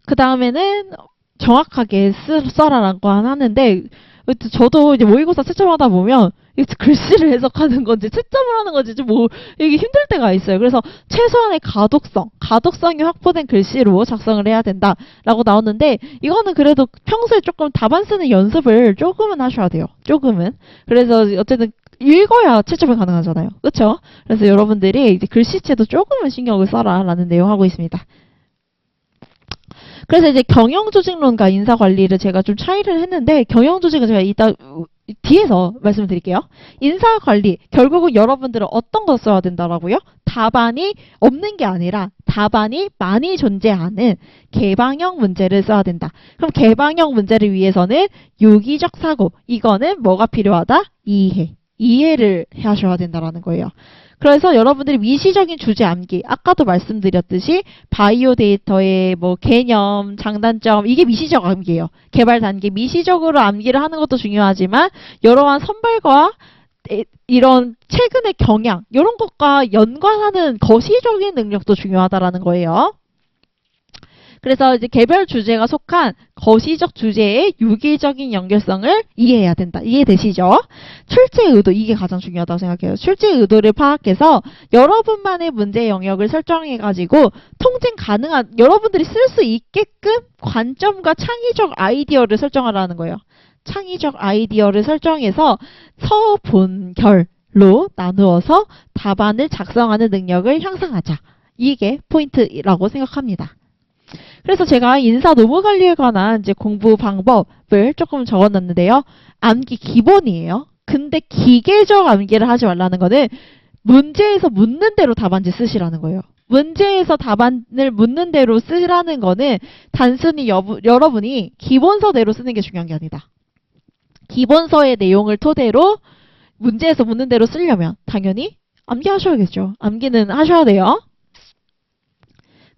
그 다음에는 정확하게 써라라고 하는데 저도 이제 모의고사 채점하다 보면 글씨를 해석하는 건지 채점을 하는 건지 좀 이게 힘들 때가 있어요. 그래서 최소한의 가독성이 확보된 글씨로 작성을 해야 된다라고 나오는데 이거는 그래도 평소에 조금 답안 쓰는 연습을 조금은 하셔야 돼요. 조금은. 그래서 어쨌든 읽어야 채점이 가능하잖아요. 그렇죠? 그래서 여러분들이 이제 글씨체도 조금은 신경을 써라라는 내용 하고 있습니다. 그래서 이제 경영조직론과 인사관리를 제가 좀 차이를 했는데 경영조직은 제가 이따 뒤에서 말씀을 드릴게요. 인사관리 결국은 여러분들은 어떤 거 써야 된다라고요? 답안이 없는 게 아니라 답안이 많이 존재하는 개방형 문제를 써야 된다. 그럼 개방형 문제를 위해서는 유기적 사고 이거는 뭐가 필요하다? 이해를 하셔야 된다라는 거예요. 그래서 여러분들이 미시적인 주제 암기 아까도 말씀드렸듯이 바이오 데이터의 뭐 개념, 장단점 이게 미시적 암기예요. 개발 단계 미시적으로 암기를 하는 것도 중요하지만 여러한 선발과 이런 최근의 경향 이런 것과 연관하는 거시적인 능력도 중요하다라는 거예요. 그래서 이제 개별 주제가 속한 거시적 주제의 유기적인 연결성을 이해해야 된다. 이해되시죠? 출제 의도, 이게 가장 중요하다고 생각해요. 출제 의도를 파악해서 여러분만의 문제 영역을 설정해가지고 통진 가능한, 여러분들이 쓸 수 있게끔 관점과 창의적 아이디어를 설정하라는 거예요. 창의적 아이디어를 설정해서 서본결로 나누어서 답안을 작성하는 능력을 향상하자. 이게 포인트라고 생각합니다. 그래서 제가 인사 노무 관리에 관한 이제 공부 방법을 조금 적어놨는데요. 암기 기본이에요. 근데 기계적 암기를 하지 말라는 거는 문제에서 묻는 대로 답안지 쓰시라는 거예요. 문제에서 답안을 묻는 대로 쓰라는 거는 단순히 여러분이 기본서대로 쓰는 게 중요한 게 아니다. 기본서의 내용을 토대로 문제에서 묻는 대로 쓰려면 당연히 암기하셔야겠죠. 암기는 하셔야 돼요.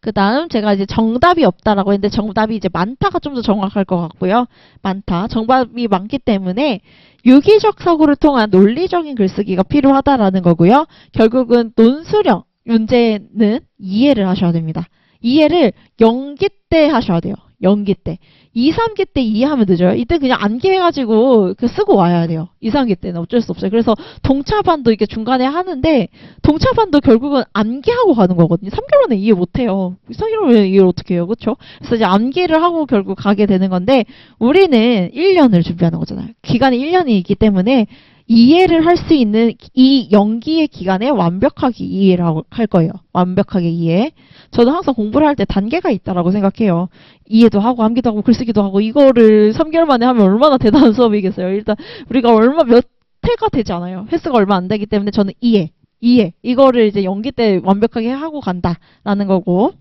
그 다음 제가 이제 정답이 없다라고 했는데 정답이 이제 많다가 좀 더 정확할 것 같고요. 많다. 정답이 많기 때문에 유기적 사고를 통한 논리적인 글쓰기가 필요하다라는 거고요. 결국은 논술형 문제는 이해를 하셔야 됩니다. 이해를 연기 때 하셔야 돼요. 연기 때. 2, 3기 때 이해하면 늦어요. 이때 그냥 암기해가지고 쓰고 와야 돼요. 2, 3기 때는 어쩔 수 없어요. 그래서 동차반도 이렇게 중간에 하는데 동차반도 결국은 암기하고 가는 거거든요. 3개월 만에 이해 못해요. 3개월 만에 이해를 어떻게 해요. 그렇죠? 그래서 이제 암기를 하고 결국 가게 되는 건데 우리는 1년을 준비하는 거잖아요. 기간이 1년이 있기 때문에 이해를 할 수 있는 이 연기의 기간에 완벽하게 이해를 할 거예요. 완벽하게 이해. 저도 항상 공부를 할 때 단계가 있다라고 생각해요. 이해도 하고 암기도 하고 글쓰기도 하고 이거를 3개월 만에 하면 얼마나 대단한 수업이겠어요. 일단 우리가 몇 회가 되지 않아요. 횟수가 얼마 안 되기 때문에 저는 이해 이거를 이제 연기 때 완벽하게 하고 간다라는 거고.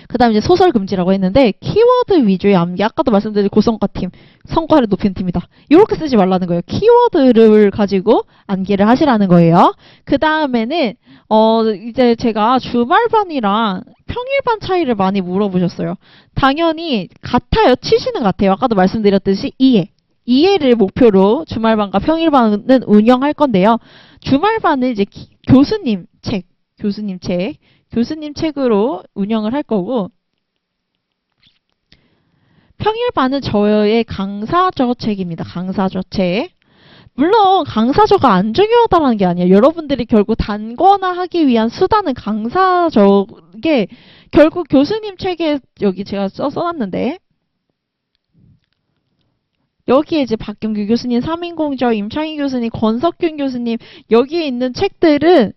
그 다음에 이제 소설 금지라고 했는데 키워드 위주의 암기 아까도 말씀드린 고성과 팀 성과를 높이는 팀이다. 이렇게 쓰지 말라는 거예요. 키워드를 가지고 암기를 하시라는 거예요. 그 다음에는 이제 제가 주말반이랑 평일반 차이를 많이 물어보셨어요. 당연히 같아요. 치시는 같아요. 아까도 말씀드렸듯이 이해를 목표로 주말반과 평일반은 운영할 건데요. 주말반은 이제 교수님 책으로 운영을 할 거고 평일반은 저의 강사저 책입니다. 강사저 책. 물론 강사저가 안 중요하다는 게 아니에요. 여러분들이 결국 단권화하기 위한 수단은 강사저게 결국 교수님 책에 여기 제가 써놨는데 여기에 이제 박경규 교수님, 삼인공저, 임창희 교수님, 권석균 교수님 여기에 있는 책들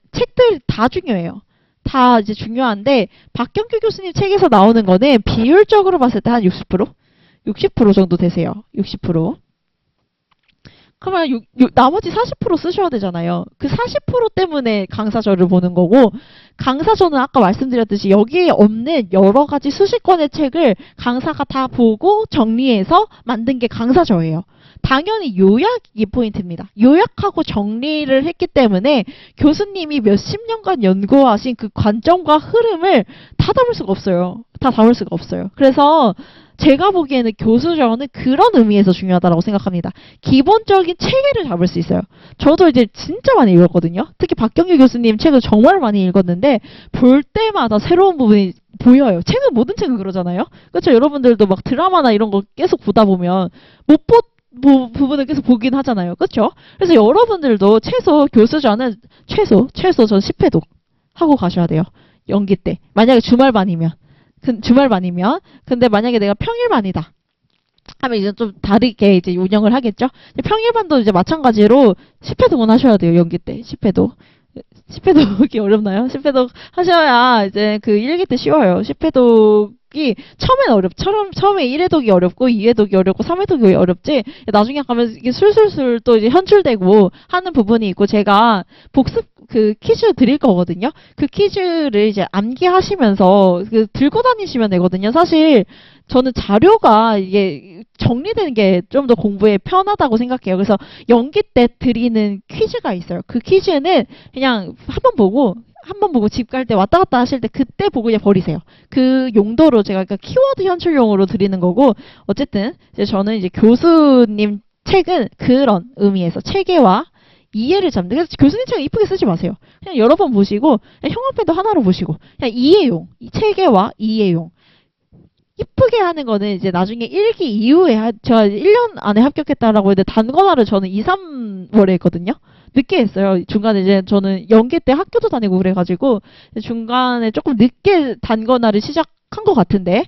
다 중요해요. 다 이제 중요한데 박경규 교수님 책에서 나오는 거는 비율적으로 봤을 때 한 60%? 60% 정도 되세요. 60%. 그러면 나머지 40% 쓰셔야 되잖아요. 그 40% 때문에 강사저를 보는 거고 강사저는 아까 말씀드렸듯이 여기에 없는 여러 가지 수십 권의 책을 강사가 다 보고 정리해서 만든 게 강사저예요. 당연히 요약이 포인트입니다. 요약하고 정리를 했기 때문에 교수님이 몇십 년간 연구하신 그 관점과 흐름을 다 담을 수가 없어요. 다 담을 수가 없어요. 그래서 제가 보기에는 교수저는 그런 의미에서 중요하다고 생각합니다. 기본적인 체계를 잡을 수 있어요. 저도 이제 진짜 많이 읽었거든요. 특히 박경규 교수님 책을 정말 많이 읽었는데 볼 때마다 새로운 부분이 보여요. 모든 책은 그러잖아요. 그렇죠? 여러분들도 막 드라마나 이런 거 계속 보다 보면 못 부분을 계속 보긴 하잖아요. 그렇죠? 그래서 여러분들도 교수저는 최소 전 10회독 하고 가셔야 돼요. 연기 때. 만약에 주말반이면. 근데 만약에 내가 평일반이다 하면 이제 좀 다르게 이제 운영을 하겠죠. 평일반도 이제 마찬가지로 10회독은 하셔야 돼요. 연기 때 10회독이 어렵나요? 10회독 하셔야 이제 그 1기 때 쉬워요. 10회독이 처음엔 처음에 1회독이 어렵고 2회독이 어렵고 3회독이 어렵지 나중에 가면 이게 술술술 또 이제 현출되고 하는 부분이 있고 제가 복습 퀴즈 드릴 거거든요. 그 퀴즈를 이제 암기하시면서 들고 다니시면 되거든요. 사실 저는 자료가 이게 정리되는 게 좀 더 공부에 편하다고 생각해요. 그래서 연기 때 드리는 퀴즈가 있어요. 그 퀴즈는 그냥 한 번 보고 집 갈 때 왔다 갔다 하실 때 그때 보고 그냥 버리세요. 그 용도로 제가 키워드 현출용으로 드리는 거고 어쨌든 이제 저는 이제 교수님 책은 그런 의미에서 체계와 이해를 잡는. 그래서 교수님 책 이쁘게 쓰지 마세요. 그냥 여러 번 보시고 형광펜도 하나로 보시고 그냥 이해용, 체계와 이해용. 이쁘게 하는 거는 이제 나중에 1기 이후에 제가 1년 안에 합격했다라고 했는데 단권화를 저는 2, 3월에 했거든요. 늦게 했어요. 중간에 이제 저는 연기 때 학교도 다니고 그래가지고 중간에 조금 늦게 단권화를 시작한 것 같은데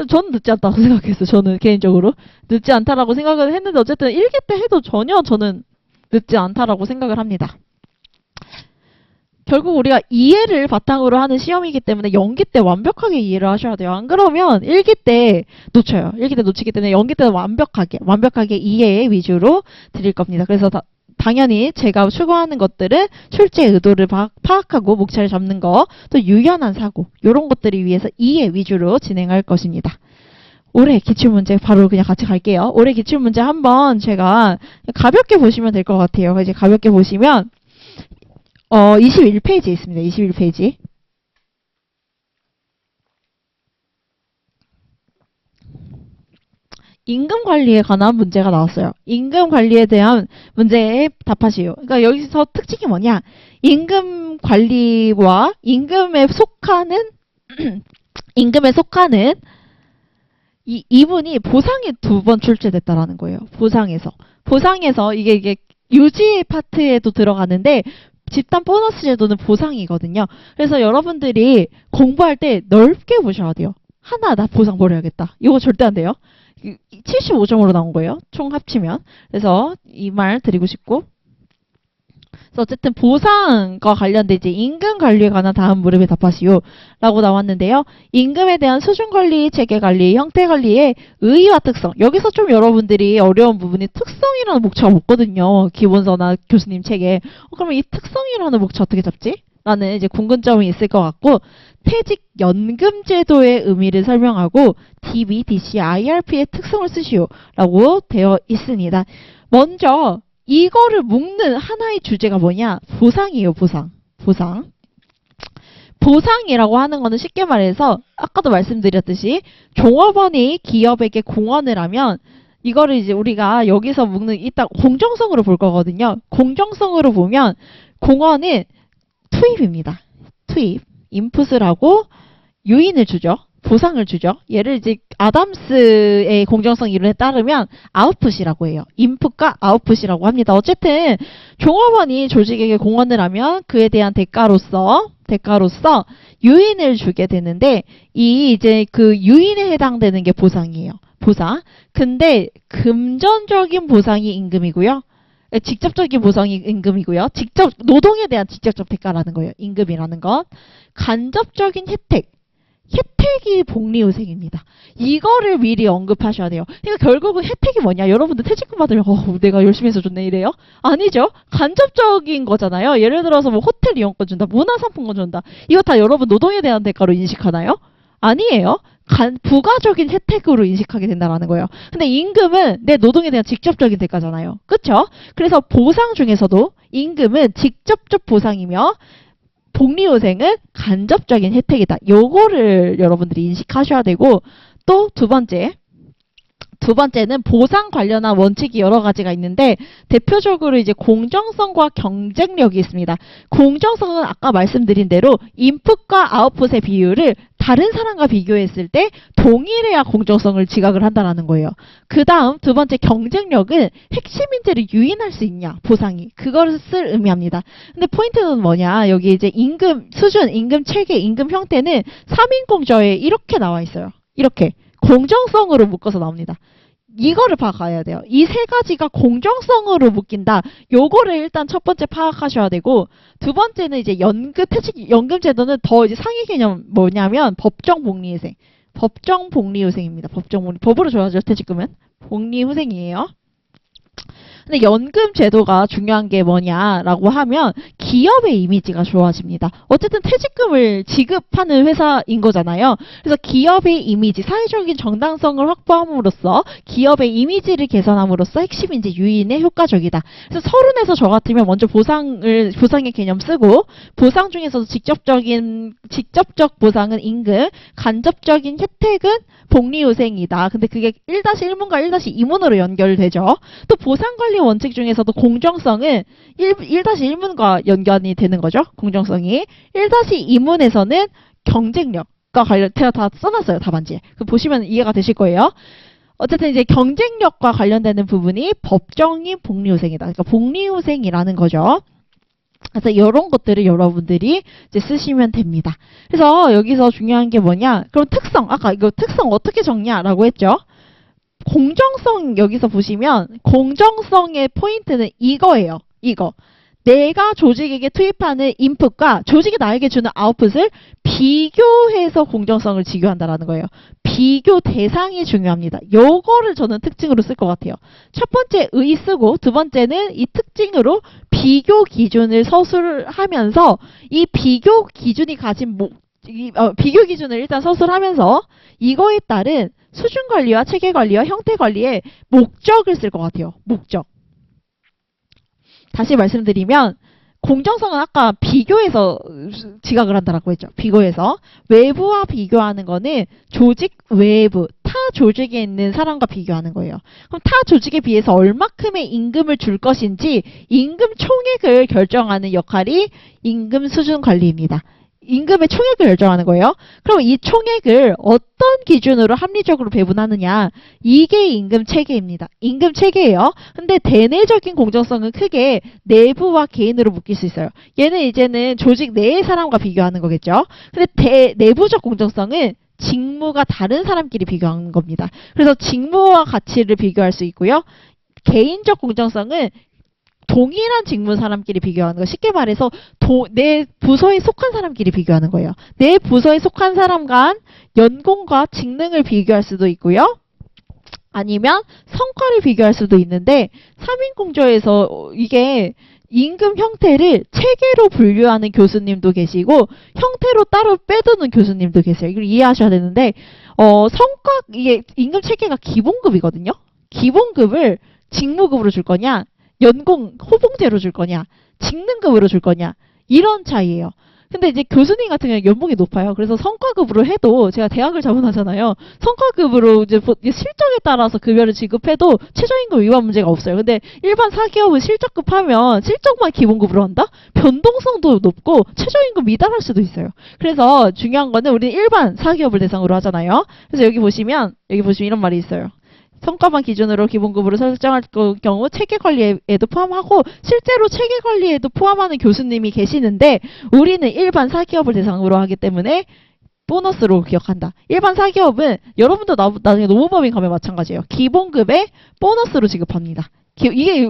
저는 늦지 않다고 생각했어요. 저는 개인적으로 늦지 않다라고 생각을 했는데 어쨌든 1기 때 해도 전혀 저는 늦지 않다라고 생각을 합니다. 결국 우리가 이해를 바탕으로 하는 시험이기 때문에 연기 때 완벽하게 이해를 하셔야 돼요. 안 그러면 1기 때 놓쳐요. 1기 때 놓치기 때문에 연기 때는 완벽하게 이해 위주로 드릴 겁니다. 그래서 당연히 제가 추구하는 것들은 출제 의도를 파악하고 목차를 잡는 거, 또 유연한 사고 이런 것들을 위해서 이해 위주로 진행할 것입니다. 올해 기출문제 바로 그냥 같이 갈게요. 올해 기출문제 한번 제가 가볍게 보시면 될 것 같아요. 이제 가볍게 보시면 21페이지에 있습니다. 21페이지. 임금 관리에 관한 문제가 나왔어요. 임금 관리에 대한 문제에 답하시오. 그러니까 여기서 특징이 뭐냐? 임금 관리와 임금에 속하는 임금에 속하는 이분이 보상이 2번 출제됐다라는 거예요. 보상에서 이게 유지 파트에도 들어가는데 집단 보너스 제도는 보상이거든요. 그래서 여러분들이 공부할 때 넓게 보셔야 돼요. 하나 나 보상 버려야겠다. 이거 절대 안 돼요. 75점으로 나온 거예요. 총 합치면. 그래서 이 말 드리고 싶고. 그래서 어쨌든 보상과 관련된 이제 임금 관리에 관한 다음 물음에 답하시오 라고 나왔는데요. 임금에 대한 수준 관리, 체계 관리, 형태 관리의 의의와 특성. 여기서 좀 여러분들이 어려운 부분이 특성이라는 목차가 없거든요. 기본서나 교수님 책에. 그러면 이 특성이라는 목차 어떻게 잡지? 라는 이제 궁금점이 있을 것 같고, 퇴직 연금 제도의 의미를 설명하고 DB, DC, IRP의 특성을 쓰시오 라고 되어 있습니다. 먼저 이거를 묶는 하나의 주제가 뭐냐? 보상이에요, 보상. 보상이라고 하는 거는 쉽게 말해서 아까도 말씀드렸듯이 종업원이 기업에게 공헌을 하면 이거를 이제 우리가 여기서 묶는 이따 공정성으로 볼 거거든요. 공정성으로 보면 공헌은 투입입니다. 투입. 인풋을 하고 유인을 주죠. 보상을 주죠. 얘를 이제 아담스의 공정성 이론에 따르면 아웃풋이라고 해요. 인풋과 아웃풋이라고 합니다. 어쨌든 종업원이 조직에게 공헌을 하면 그에 대한 대가로서 유인을 주게 되는데 이 이제 그 유인에 해당되는 게 보상이에요. 보상. 근데 금전적인 보상이 임금이고요. 직접적인 보상이 임금이고요. 직접 노동에 대한 직접적 대가라는 거예요. 임금이라는 건. 간접적인 혜택이 복리후생입니다. 이거를 미리 언급하셔야 돼요. 그러니까 결국은 혜택이 뭐냐? 여러분들 퇴직금 받으면 내가 열심히 해서 줬네 이래요? 아니죠. 간접적인 거잖아요. 예를 들어서 뭐 호텔 이용권 준다, 문화상품권 준다. 이거 다 여러분 노동에 대한 대가로 인식하나요? 아니에요. 부가적인 혜택으로 인식하게 된다는 거예요. 근데 임금은 내 노동에 대한 직접적인 대가잖아요. 그쵸? 그래서 보상 중에서도 임금은 직접적 보상이며 복리후생은 간접적인 혜택이다. 요거를 여러분들이 인식하셔야 되고, 또 두 번째는 보상 관련한 원칙이 여러 가지가 있는데 대표적으로 이제 공정성과 경쟁력이 있습니다. 공정성은 아까 말씀드린 대로 인풋과 아웃풋의 비율을 다른 사람과 비교했을 때 동일해야 공정성을 지각을 한다는 거예요. 그 다음 두 번째 경쟁력은 핵심 인재를 유인할 수 있냐, 보상이. 그것을 의미합니다. 근데 포인트는 뭐냐, 여기 이제 임금 수준, 임금 체계, 임금 형태는 3인공저에 이렇게 나와 있어요. 이렇게. 공정성으로 묶어서 나옵니다. 이거를 파악해야 돼요. 이 세 가지가 공정성으로 묶인다. 요거를 일단 첫 번째 파악하셔야 되고, 두 번째는 이제 연금 제도는 더 이제 상위 개념 뭐냐면 법정 복리후생. 법정 복리후생입니다. 법으로 줘야죠, 퇴직금은. 복리후생이에요. 근데 연금 제도가 중요한 게 뭐냐라고 하면 기업의 이미지가 좋아집니다. 어쨌든 퇴직금을 지급하는 회사인 거잖아요. 그래서 기업의 이미지, 사회적인 정당성을 확보함으로써 기업의 이미지를 개선함으로써 핵심 인재 유인에 효과적이다. 그래서 서른에서 저 같으면 먼저 보상의 개념 쓰고, 보상 중에서도 직접적 보상은 임금, 간접적인 혜택은 복리후생이다. 근데 그게 1-1문과 1-2문으로 연결되죠. 또 보상관리 원칙 중에서도 공정성은 1-1문과 연관이 되는 거죠. 공정성이. 1-2문에서는 경쟁력과 관련, 제가 다 써놨어요. 답안지에. 보시면 이해가 되실 거예요. 어쨌든 이제 경쟁력과 관련되는 부분이 법정인 복리후생이다. 그러니까 복리후생이라는 거죠. 그래서 이런 것들을 여러분들이 이제 쓰시면 됩니다. 그래서 여기서 중요한 게 뭐냐? 그럼 특성, 아까 이거 특성 어떻게 적냐라고 했죠? 공정성 여기서 보시면 공정성의 포인트는 이거예요. 이거. 내가 조직에게 투입하는 인풋과 조직이 나에게 주는 아웃풋을 비교해서 공정성을 지교한다라는 거예요. 비교 대상이 중요합니다. 요거를 저는 특징으로 쓸 것 같아요. 첫 번째 의 쓰고, 두 번째는 이 특징으로 비교 기준을 서술하면서 이 비교 기준이 가진 비교 기준을 일단 서술하면서 이거에 따른 수준 관리와 체계 관리와 형태 관리의 목적을 쓸 것 같아요. 목적. 다시 말씀드리면 공정성은 아까 비교해서 지각을 한다라고 했죠. 비교해서. 외부와 비교하는 거는 조직 외부, 타 조직에 있는 사람과 비교하는 거예요. 그럼 타 조직에 비해서 얼마큼의 임금을 줄 것인지 임금 총액을 결정하는 역할이 임금 수준 관리입니다. 임금의 총액을 결정하는 거예요. 그럼 이 총액을 어떤 기준으로 합리적으로 배분하느냐, 이게 임금 체계입니다. 임금 체계예요. 근데 대내적인 공정성은 크게 내부와 개인으로 묶일 수 있어요. 얘는 이제는 조직 내의 사람과 비교하는 거겠죠. 근데 내부적 공정성은 직무가 다른 사람끼리 비교하는 겁니다. 그래서 직무와 가치를 비교할 수 있고요. 개인적 공정성은 동일한 직무 사람끼리 비교하는 거. 쉽게 말해서 내 부서에 속한 사람끼리 비교하는 거예요. 내 부서에 속한 사람 간 연봉과 직능을 비교할 수도 있고요. 아니면 성과를 비교할 수도 있는데 3인 공조에서 이게 임금 형태를 체계로 분류하는 교수님도 계시고 형태로 따로 빼두는 교수님도 계세요. 이걸 이해하셔야 되는데 이게 임금 체계가 기본급이거든요. 기본급을 직무급으로 줄 거냐, 연공 호봉제로 줄 거냐, 직능급으로 줄 거냐, 이런 차이예요. 근데 이제 교수님 같은 경우는 연봉이 높아요. 그래서 성과급으로 해도, 제가 대학을 자문하잖아요. 성과급으로 이제 실적에 따라서 급여를 지급해도 최저임금 위반 문제가 없어요. 근데 일반 사기업은 실적급 하면 실적만 기본급으로 한다? 변동성도 높고 최저임금 미달할 수도 있어요. 그래서 중요한 거는 우리는 일반 사기업을 대상으로 하잖아요. 그래서 여기 보시면 이런 말이 있어요. 성과만 기준으로 기본급으로 설정할 경우 체계관리에도 포함하고 실제로 체계관리에도 포함하는 교수님이 계시는데 우리는 일반 사기업을 대상으로 하기 때문에 보너스로 기억한다. 일반 사기업은 여러분도 나중에 노무법인 가면 마찬가지예요. 기본급에 보너스로 지급합니다. 이게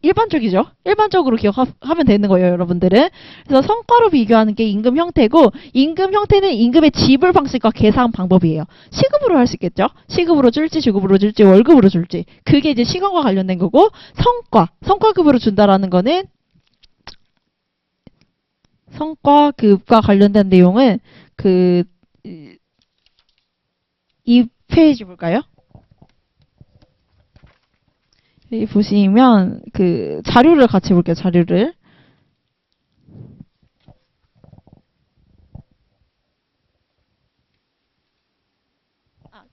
일반적이죠. 일반적으로 기억하면 되는 거예요, 여러분들은. 그래서 성과로 비교하는 게 임금 형태고, 임금 형태는 임금의 지불 방식과 계산 방법이에요. 시급으로 할 수 있겠죠. 시급으로 줄지, 주급으로 줄지, 월급으로 줄지. 그게 이제 시간과 관련된 거고, 성과급으로 준다라는 거는 성과급과 관련된 내용은 이 페이지 볼까요? 여기 보시면 자료를 같이 볼게요. 자료를.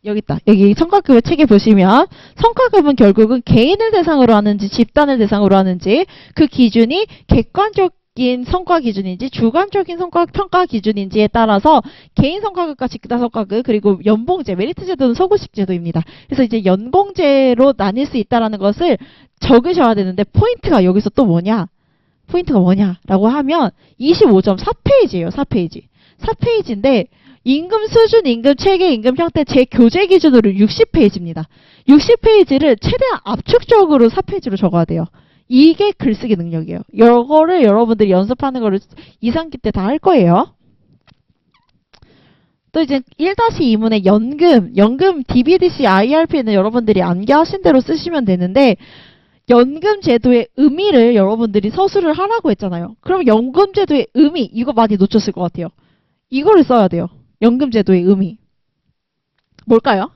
여기 있다. 여기 성과급의 책에 보시면 성과급은 결국은 개인을 대상으로 하는지 집단을 대상으로 하는지 그 기준이 객관적인 성과 기준인지 주관적인 성과 평가 기준인지에 따라서 개인 성과급과 집단 성과급 그리고 연봉제, 메리트 제도는 서구식 제도입니다. 그래서 이제 연봉제로 나뉠 수 있다는 것을 적으셔야 되는데 포인트가 여기서 또 뭐냐? 포인트가 뭐냐라고 하면 25점 4페이지예요. 4페이지. 4페이지인데 임금 수준, 임금 체계, 임금 형태 재교재 기준으로 60페이지입니다. 60페이지를 최대한 압축적으로 4페이지로 적어야 돼요. 이게 글쓰기 능력이에요. 이거를 여러분들이 연습하는 거를 2, 3기 때 다 할 거예요. 또 이제 1-2문의 연금 DBDC IRP는 여러분들이 암기하신 대로 쓰시면 되는데 연금 제도의 의미를 여러분들이 서술을 하라고 했잖아요. 그럼 연금 제도의 의미 이거 많이 놓쳤을 것 같아요. 이거를 써야 돼요. 연금 제도의 의미. 뭘까요?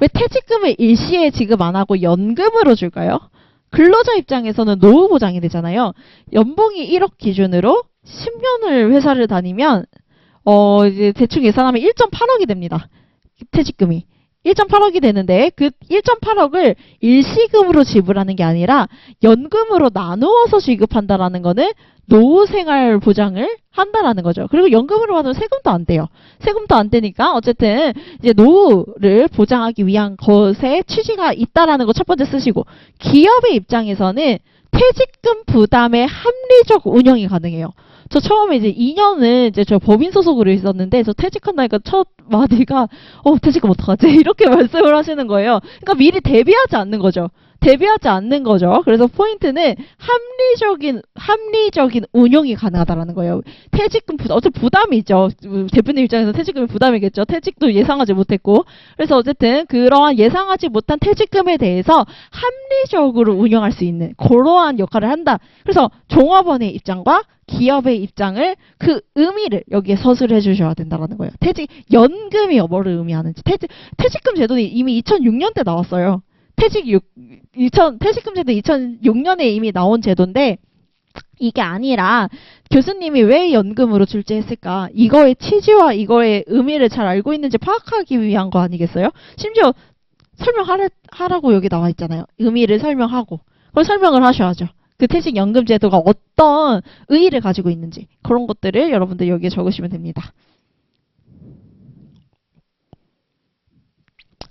왜 퇴직금을 일시에 지급 안 하고 연금으로 줄까요? 근로자 입장에서는 노후 보장이 되잖아요. 연봉이 1억 기준으로 10년을 회사를 다니면 이제 대충 계산하면 1.8억이 됩니다. 퇴직금이. 1.8억이 되는데 그 1.8억을 일시금으로 지불하는 게 아니라 연금으로 나누어서 지급한다라는 거는 노후생활 보장을 한다라는 거죠. 그리고 연금으로 받으면 세금도 안 돼요. 세금도 안 되니까 어쨌든 이제 노후를 보장하기 위한 것에 취지가 있다라는 거 첫 번째 쓰시고 기업의 입장에서는 퇴직금 부담의 합리적 운영이 가능해요. 저 처음에 이제 2년을 이제 저 법인 소속으로 있었는데 저 퇴직한다니까 첫 마디가 퇴직금 어떡하지? 이렇게 말씀을 하시는 거예요. 그러니까 미리 대비하지 않는 거죠. 그래서 포인트는 합리적인 운용이 가능하다라는 거예요. 퇴직금 어차피 부담이죠. 대표님 입장에서 퇴직금이 부담이겠죠. 퇴직도 예상하지 못했고. 그래서 어쨌든 그러한 예상하지 못한 퇴직금에 대해서 합리적으로 운영할 수 있는 그러한 역할을 한다. 그래서 종업원의 입장과 기업의 입장을 그 의미를 여기에 서술해 주셔야 된다는 거예요. 연금이 뭐를 의미하는지. 퇴직금 제도는 이미 2006년 때 나왔어요. 퇴직금 제도 2006년에 이미 나온 제도인데 이게 아니라 교수님이 왜 연금으로 출제했을까? 이거의 취지와 이거의 의미를 잘 알고 있는지 파악하기 위한 거 아니겠어요? 심지어 설명하라고 여기 나와 있잖아요. 의미를 설명하고. 그걸 설명을 하셔야죠. 그 퇴직연금 제도가 어떤 의의를 가지고 있는지 그런 것들을 여러분들 여기에 적으시면 됩니다.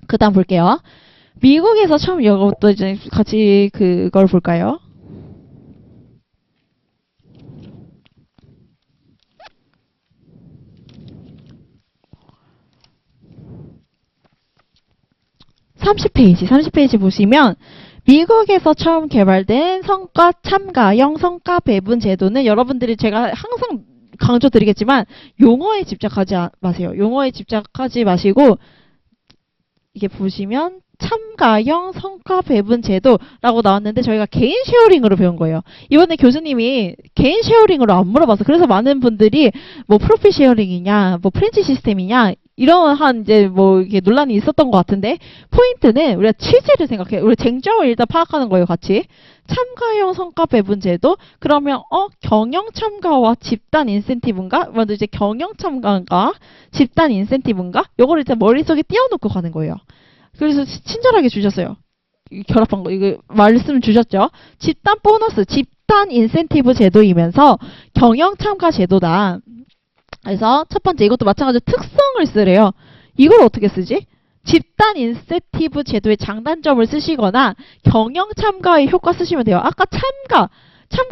그 다음 볼게요. 미국에서 처음 이것도 이제 같이 그걸 볼까요? 삼십 페이지 보시면 미국에서 처음 개발된 성과 참가형 성과 배분 제도는 여러분들이 제가 항상 강조드리겠지만 용어에 집착하지 마세요. 용어에 집착하지 마시고 이게 보시면 참가형 성과 배분 제도라고 나왔는데 저희가 개인 쉐어링으로 배운 거예요. 이번에 교수님이 개인 쉐어링으로 안 물어봐서 그래서 많은 분들이 뭐 프로필 쉐어링이냐 뭐 프렌치 시스템이냐 이러한 이제 뭐 이게 논란이 있었던 것 같은데 포인트는 우리가 취지를 생각해요. 우리 쟁점을 일단 파악하는 거예요, 같이. 참가형 성과 배분 제도 그러면 경영 참가와 집단 인센티브인가? 먼저 이제 경영 참가인가? 집단 인센티브인가? 요거를 일단 머릿속에 띄워놓고 가는 거예요. 그래서 친절하게 주셨어요. 결합한 거 이거 말씀 주셨죠? 집단 보너스, 집단 인센티브 제도이면서 경영 참가 제도다. 그래서 첫 번째 이것도 마찬가지로 특성을 쓰래요. 이걸 어떻게 쓰지? 집단 인센티브 제도의 장단점을 쓰시거나 경영 참가의 효과 쓰시면 돼요. 아까 참가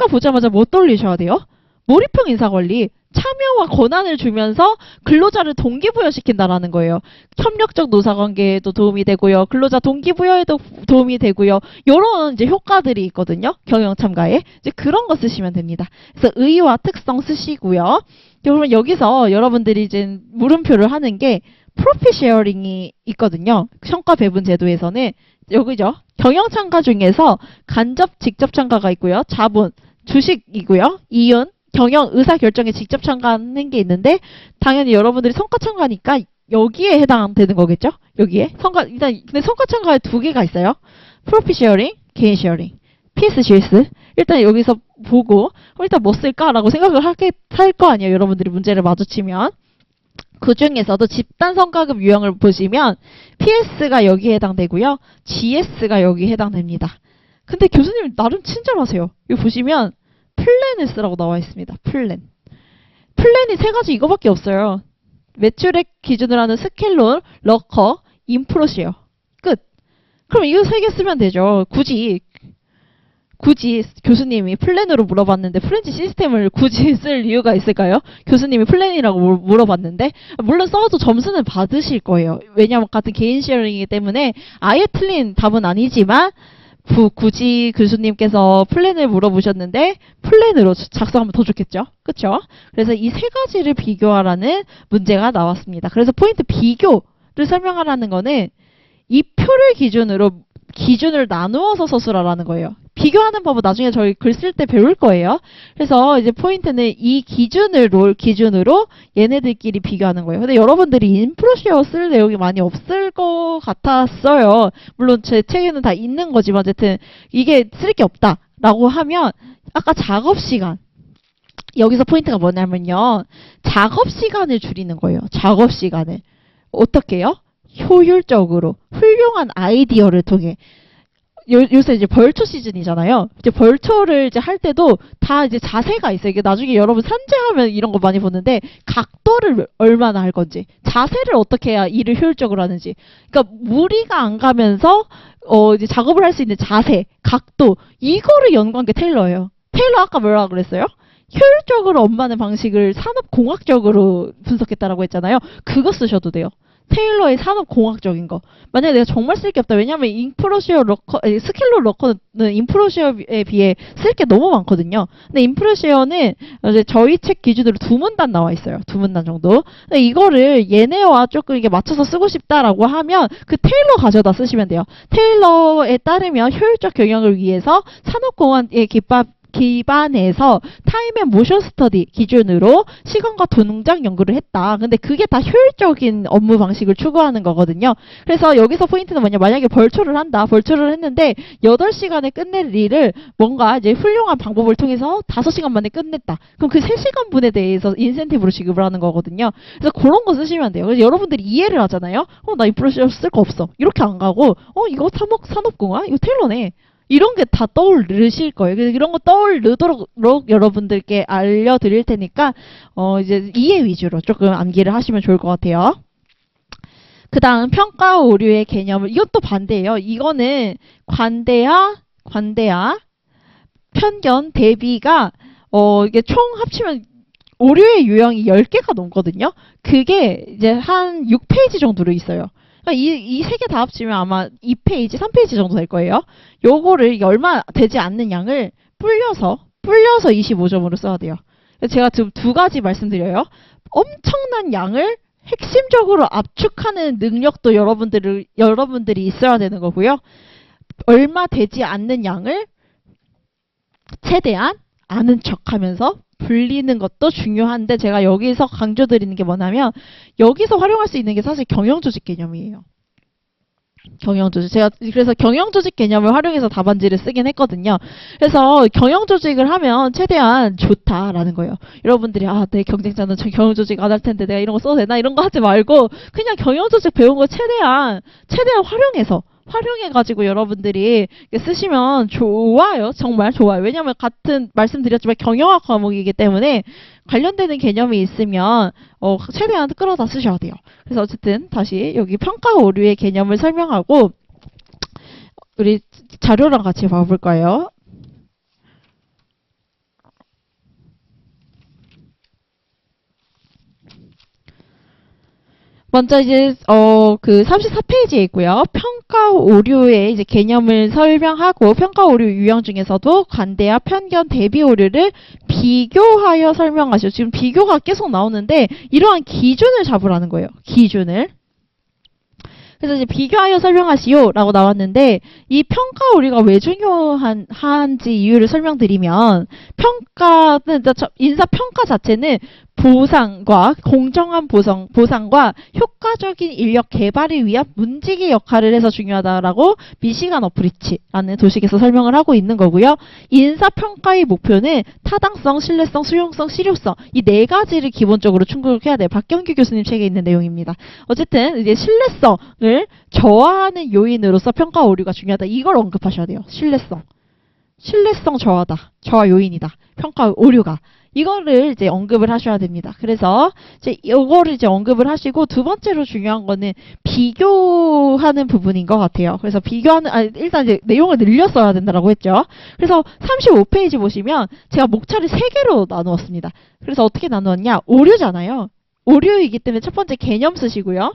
보자마자 뭐 떠올리셔야 돼요? 몰입형 인사관리, 참여와 권한을 주면서 근로자를 동기부여시킨다라는 거예요. 협력적 노사관계에도 도움이 되고요. 근로자 동기부여에도 도움이 되고요. 이런 이제 효과들이 있거든요. 경영 참가에. 이제 그런 거 쓰시면 됩니다. 그래서 의의와 특성 쓰시고요. 그러면 여기서 여러분들이 이제 물음표를 하는 게 프로핏 쉐어링이 있거든요. 성과 배분 제도에서는 여기죠. 경영 참가 중에서 간접 직접 참가가 있고요. 자본, 주식이고요. 이윤, 경영 의사 결정에 직접 참가하는 게 있는데 당연히 여러분들이 성과 참가니까 여기에 해당되는 거겠죠? 여기에 일단 근데 성과 참가에 두 개가 있어요. 프로핏 쉐어링, 개인 쉐어링, PSGS. 일단 여기서 보고 일단 뭐 쓸까라고 생각을 할 거 아니에요. 여러분들이 문제를 마주치면. 그 중에서도 집단 성과급 유형을 보시면 PS가 여기에 해당되고요. GS가 여기에 해당됩니다. 근데 교수님 나름 친절하세요. 여기 보시면 플랜을 쓰라고 나와 있습니다. 플랜이 세 가지 이거밖에 없어요. 매출액 기준으로 하는 스켈론, 러커, 인프로시어. 끝. 그럼 이거 세 개 쓰면 되죠. 굳이 교수님이 플랜으로 물어봤는데 프렌치 시스템을 굳이 쓸 이유가 있을까요? 교수님이 플랜이라고 물어봤는데 물론 써도 점수는 받으실 거예요. 왜냐하면 같은 개인 쉐어링이기 때문에 아예 틀린 답은 아니지만 굳이 교수님께서 플랜을 물어보셨는데 플랜으로 작성하면 더 좋겠죠? 그쵸? 그래서 이 세 가지를 비교하라는 문제가 나왔습니다. 그래서 포인트 비교를 설명하라는 거는 이 표를 기준을 나누어서 서술하라는 거예요. 비교하는 법은 나중에 저희 글 쓸 때 배울 거예요. 그래서 이제 포인트는 이 기준으로 얘네들끼리 비교하는 거예요. 근데 여러분들이 인프로시어 쓸 내용이 많이 없을 것 같았어요. 물론 제 책에는 다 있는 거지만 어쨌든 이게 쓸 게 없다라고 하면 아까 작업시간. 여기서 포인트가 뭐냐면요. 작업시간을 줄이는 거예요. 작업시간을. 어떻게 해요? 효율적으로 훌륭한 아이디어를 통해 요새 이제 벌초 시즌이잖아요. 이제 벌초를 이제 할 때도 다 이제 자세가 있어요. 이게 나중에 여러분 산재하면 이런 거 많이 보는데 각도를 얼마나 할 건지, 자세를 어떻게 해야 일을 효율적으로 하는지. 그러니까 무리가 안 가면서 이제 작업을 할 수 있는 자세, 각도 이거를 연구한 게 테일러예요. 테일러 아까 뭐라고 그랬어요? 효율적으로 업무하는 방식을 산업공학적으로 분석했다라고 했잖아요. 그거 쓰셔도 돼요. 테일러의 산업공학적인 거. 만약에 내가 정말 쓸 게 없다. 왜냐하면 스킬로 러커는 인프로시어에 비해 쓸 게 너무 많거든요. 근데 인프로시어는 이제 저희 책 기준으로 2문단 나와 있어요. 2문단 정도. 근데 이거를 얘네와 조금 이게 맞춰서 쓰고 싶다라고 하면 그 테일러 가져다 쓰시면 돼요. 테일러에 따르면 효율적 경영을 위해서 산업공학에 기반해서 타임 앤 모션 스터디 기준으로 시간과 동작 연구를 했다. 근데 그게 다 효율적인 업무 방식을 추구하는 거거든요. 그래서 여기서 포인트는 뭐냐. 만약에 벌초를 한다. 벌초를 했는데 8시간에 끝낼 일을 뭔가 이제 훌륭한 방법을 통해서 5시간 만에 끝냈다. 그럼 그 3시간 분에 대해서 인센티브로 지급을 하는 거거든요. 그래서 그런 거 쓰시면 돼요. 그래서 여러분들이 이해를 하잖아요. 나 인프로시어 쓸 거 없어. 이렇게 안 가고 이거 산업공학? 이거 테일러네. 이런 게 다 떠오르실 거예요. 그래서 이런 거 떠오르도록 여러분들께 알려드릴 테니까 이제 이해 위주로 조금 암기를 하시면 좋을 것 같아요. 그 다음 평가 오류의 개념을 이것도 반대예요. 이거는 관대야, 편견, 대비가 이게 총 합치면 오류의 유형이 10개가 넘거든요. 그게 이제 한 6페이지 정도로 있어요. 그러니까 이 세 개 다 합치면 아마 2페이지, 3페이지 정도 될 거예요. 요거를 얼마 되지 않는 양을 불려서 25점으로 써야 돼요. 제가 지금 두 가지 말씀드려요. 엄청난 양을 핵심적으로 압축하는 능력도 여러분들이 있어야 되는 거고요. 얼마 되지 않는 양을 최대한 아는 척하면서 불리는 것도 중요한데 제가 여기서 강조드리는 게 뭐냐면 여기서 활용할 수 있는 게 사실 경영조직 개념이에요. 경영조직. 제가 그래서 경영조직 개념을 활용해서 답안지를 쓰긴 했거든요. 그래서 경영조직을 하면 최대한 좋다라는 거예요. 여러분들이 내 경쟁자는 저 경영조직 안 할 텐데 내가 이런 거 써도 되나? 이런 거 하지 말고 그냥 경영조직 배운 거 최대한 활용해가지고 여러분들이 쓰시면 좋아요. 정말 좋아요. 왜냐면 같은 말씀드렸지만 경영학 과목이기 때문에 관련되는 개념이 있으면 최대한 끌어다 쓰셔야 돼요. 그래서 어쨌든 다시 여기 평가 오류의 개념을 설명하고 우리 자료랑 같이 봐볼까요? 먼저 이제 그 34페이지에 있고요. 평가 오류의 이제 개념을 설명하고 평가 오류 유형 중에서도 관대와 편견, 대비 오류를 비교하여 설명하시오. 지금 비교가 계속 나오는데 이러한 기준을 잡으라는 거예요. 기준을. 그래서 이제 비교하여 설명하시오라고 나왔는데 이 평가 오류가 왜 중요한지 이유를 설명드리면 인사 평가 자체는 보상과 공정한 보상과 효과적인 인력 개발을 위한 문지기 역할을 해서 중요하다라고 미시간 어프리치라는 도식에서 설명을 하고 있는 거고요. 인사평가의 목표는 타당성, 신뢰성, 수용성, 실효성 이 네 가지를 기본적으로 충족해야 돼요. 박경규 교수님 책에 있는 내용입니다. 어쨌든 이제 신뢰성을 저하하는 요인으로서 평가 오류가 중요하다. 이걸 언급하셔야 돼요. 신뢰성 저하다. 저하 요인이다. 평가 오류가. 이거를 이제 언급을 하셔야 됩니다. 그래서 이제 이거를 이제 언급을 하시고 두 번째로 중요한 거는 비교하는 부분인 것 같아요. 그래서 일단 이제 내용을 늘렸어야 된다라고 했죠. 그래서 35페이지 보시면 제가 목차를 3개로 나누었습니다. 그래서 어떻게 나누었냐? 오류잖아요. 오류이기 때문에 첫 번째 개념 쓰시고요.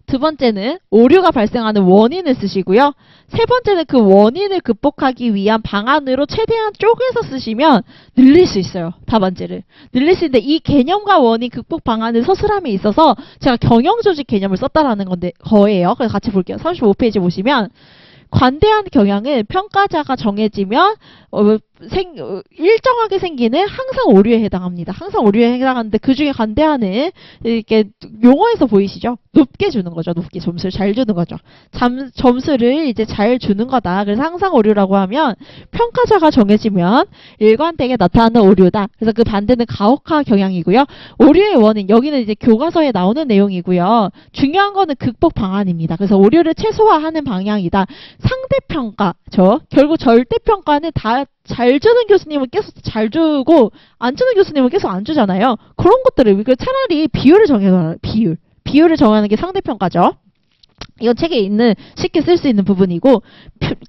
두 번째는 오류가 발생하는 원인을 쓰시고요. 세 번째는 그 원인을 극복하기 위한 방안으로 최대한 쪼개서 쓰시면 늘릴 수 있어요. 답안지를. 늘릴 수 있는데 이 개념과 원인 극복 방안을 서술함에 있어서 제가 경영조직 개념을 썼다라는 거예요. 그래서 같이 볼게요. 35페이지 보시면 관대한 경향은 평가자가 정해지면 일정하게 생기는 항상 오류에 해당합니다. 항상 오류에 해당하는데 그 중에 관대한은 이렇게 용어에서 보이시죠? 높게 주는 거죠. 높게 점수를 잘 주는 거죠. 점수를 이제 잘 주는 거다. 그래서 항상 오류라고 하면 평가자가 정해지면 일관되게 나타나는 오류다. 그래서 그 반대는 가혹화 경향이고요. 오류의 원인 여기는 이제 교과서에 나오는 내용이고요. 중요한 거는 극복 방안입니다. 그래서 오류를 최소화하는 방향이다. 상대평가, 결국 절대평가는 다 잘 주는 교수님은 계속 잘 주고 안 주는 교수님은 계속 안 주잖아요. 그런 것들을 차라리 비율을 정해놔요. 비율을 정하는 게 상대평가죠. 이건 책에 있는 쉽게 쓸 수 있는 부분이고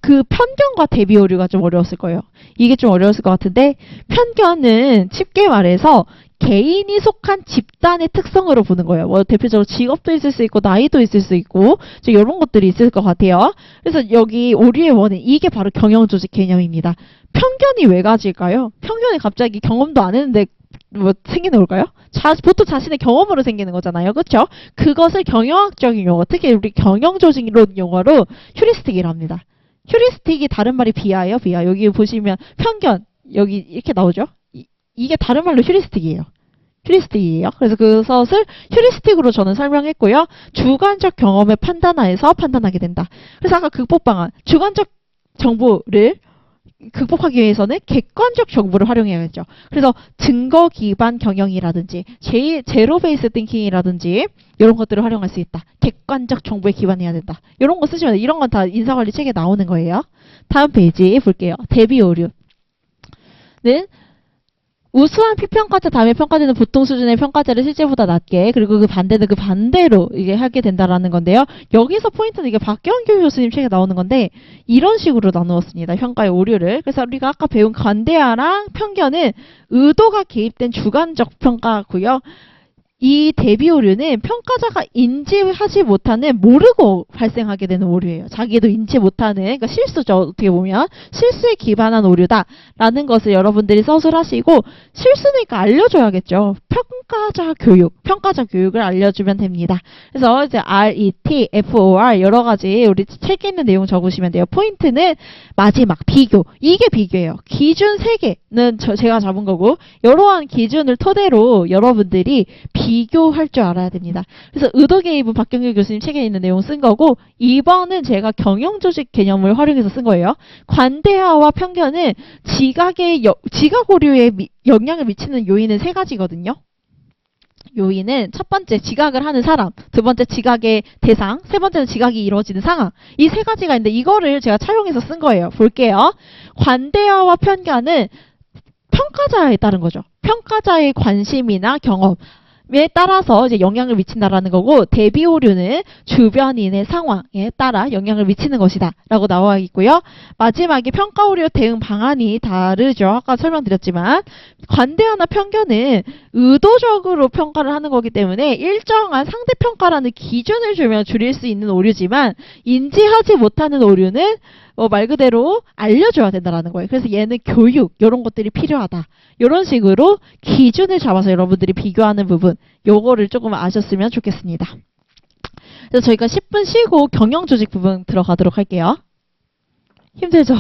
그 편견과 대비 오류가 좀 어려웠을 거예요. 이게 좀 어려웠을 것 같은데 편견은 쉽게 말해서 개인이 속한 집단의 특성으로 보는 거예요. 뭐 대표적으로 직업도 있을 수 있고 나이도 있을 수 있고 이런 것들이 있을 것 같아요. 그래서 여기 오류의 원인 이게 바로 경영조직 개념입니다. 편견이 왜 가질까요? 편견이 갑자기 경험도 안 했는데 뭐 생기는 걸까요? 보통 자신의 경험으로 생기는 거잖아요. 그렇죠? 그것을 경영학적인 용어, 특히 우리 경영조직론 용어로 휴리스틱이라 합니다. 휴리스틱이 다른 말이 비하예요. 비하. 여기 보시면 편견 여기 이렇게 나오죠? 이게 다른 말로 휴리스틱이에요. 그래서 그것을 휴리스틱으로 저는 설명했고요. 주관적 경험을 판단하여서 판단하게 된다. 그래서 아까 극복 방안, 주관적 정보를 극복하기 위해서는 객관적 정보를 활용해야겠죠. 그래서 증거 기반 경영이라든지 제로 베이스 띵킹이라든지 이런 것들을 활용할 수 있다. 객관적 정보에 기반해야 된다. 이런 거 쓰시면 이런 건 다 인사관리 책에 나오는 거예요. 다음 페이지 볼게요. 대비 오류는 우수한 피평가자 다음에 평가되는 보통 수준의 평가자를 실제보다 낮게 그리고 그 반대는 그 반대로 이게 하게 된다라는 건데요. 여기서 포인트는 이게 박경규 교수님 책에 나오는 건데 이런 식으로 나누었습니다. 평가의 오류를. 그래서 우리가 아까 배운 관대화랑 편견은 의도가 개입된 주관적 평가고요. 이 대비 오류는 평가자가 인지하지 못하는 모르고 발생하게 되는 오류예요. 자기도 인지 못하는 그러니까 실수죠. 어떻게 보면 실수에 기반한 오류다라는 것을 여러분들이 서술하시고 실수니까 알려줘야겠죠. 평가자 교육을 알려주면 됩니다. 그래서 이제 RET, FOR 여러 가지 우리 책에 있는 내용 적으시면 돼요. 포인트는 마지막 비교. 이게 비교예요. 기준 3개는 제가 잡은 거고 이러한 기준을 토대로 여러분들이 비교할 줄 알아야 됩니다. 그래서 의도 개입은 박경규 교수님 책에 있는 내용 쓴 거고 2번은 제가 경영조직 개념을 활용해서 쓴 거예요. 관대화와 편견은 지각 오류에 영향을 미치는 요인은 3가지거든요. 요인은 첫 번째 지각을 하는 사람, 두 번째 지각의 대상, 세 번째는 지각이 이루어지는 상황. 이 3가지가 있는데 이거를 제가 차용해서 쓴 거예요. 볼게요. 관대화와 편견은 평가자에 따른 거죠. 평가자의 관심이나 경험에 따라서 이제 영향을 미친다라는 거고 대비 오류는 주변인의 상황에 따라 영향을 미치는 것이다 라고 나와 있고요. 마지막에 평가 오류 대응 방안이 다르죠. 아까 설명드렸지만 관대화나 편견은 의도적으로 평가를 하는 거기 때문에 일정한 상대평가라는 기준을 주면 줄일 수 있는 오류지만 인지하지 못하는 오류는 말 그대로 알려줘야 된다는 거예요. 그래서 얘는 교육 이런 것들이 필요하다. 이런 식으로 기준을 잡아서 여러분들이 비교하는 부분 요거를 조금 아셨으면 좋겠습니다. 그래서 저희가 10분 쉬고 경영조직 부분 들어가도록 할게요. 힘들죠?